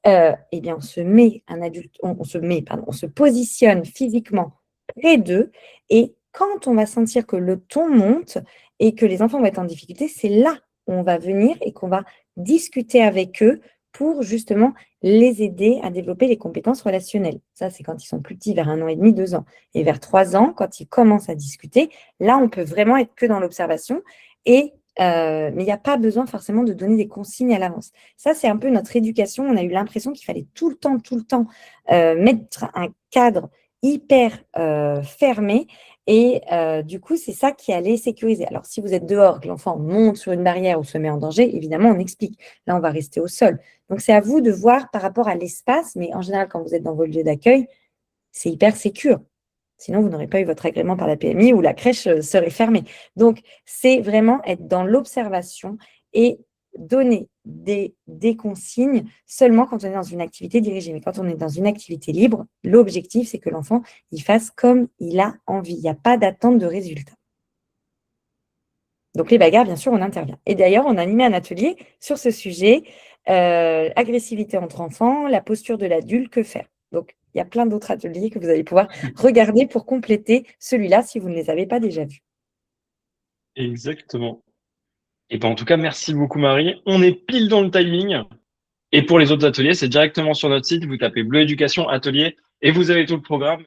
eh bien, on se positionne physiquement près d'eux et quand on va sentir que le ton monte et que les enfants vont être en difficulté, c'est là où on va venir et qu'on va discuter avec eux pour justement les aider à développer les compétences relationnelles. Ça, c'est quand ils sont plus petits, vers 1 an et demi, 2 ans. Et vers 3 ans, quand ils commencent à discuter, là, on peut vraiment être que dans l'observation mais il n'y a pas besoin forcément de donner des consignes à l'avance. Ça, c'est un peu notre éducation. On a eu l'impression qu'il fallait tout le temps mettre un cadre hyper fermé. Et du coup, c'est ça qui allait sécuriser. Alors, si vous êtes dehors, que l'enfant monte sur une barrière ou se met en danger, évidemment, on explique. Là, on va rester au sol. Donc, c'est à vous de voir par rapport à l'espace. Mais en général, quand vous êtes dans vos lieux d'accueil, c'est hyper sécure. Sinon, vous n'aurez pas eu votre agrément par la PMI ou la crèche serait fermée. Donc, c'est vraiment être dans l'observation et donner des consignes seulement quand on est dans une activité dirigée. Mais quand on est dans une activité libre, l'objectif, c'est que l'enfant il fasse comme il a envie. Il n'y a pas d'attente de résultat. Donc, les bagarres, bien sûr, on intervient. Et d'ailleurs, on a animé un atelier sur ce sujet agressivité entre enfants, la posture de l'adulte, que faire. Donc, il y a plein d'autres ateliers que vous allez pouvoir regarder pour compléter celui-là si vous ne les avez pas déjà vus. Exactement. Et ben, en tout cas, merci beaucoup, Marie. On est pile dans le timing. Et pour les autres ateliers, c'est directement sur notre site. Vous tapez Bleu Éducation Atelier et vous avez tout le programme.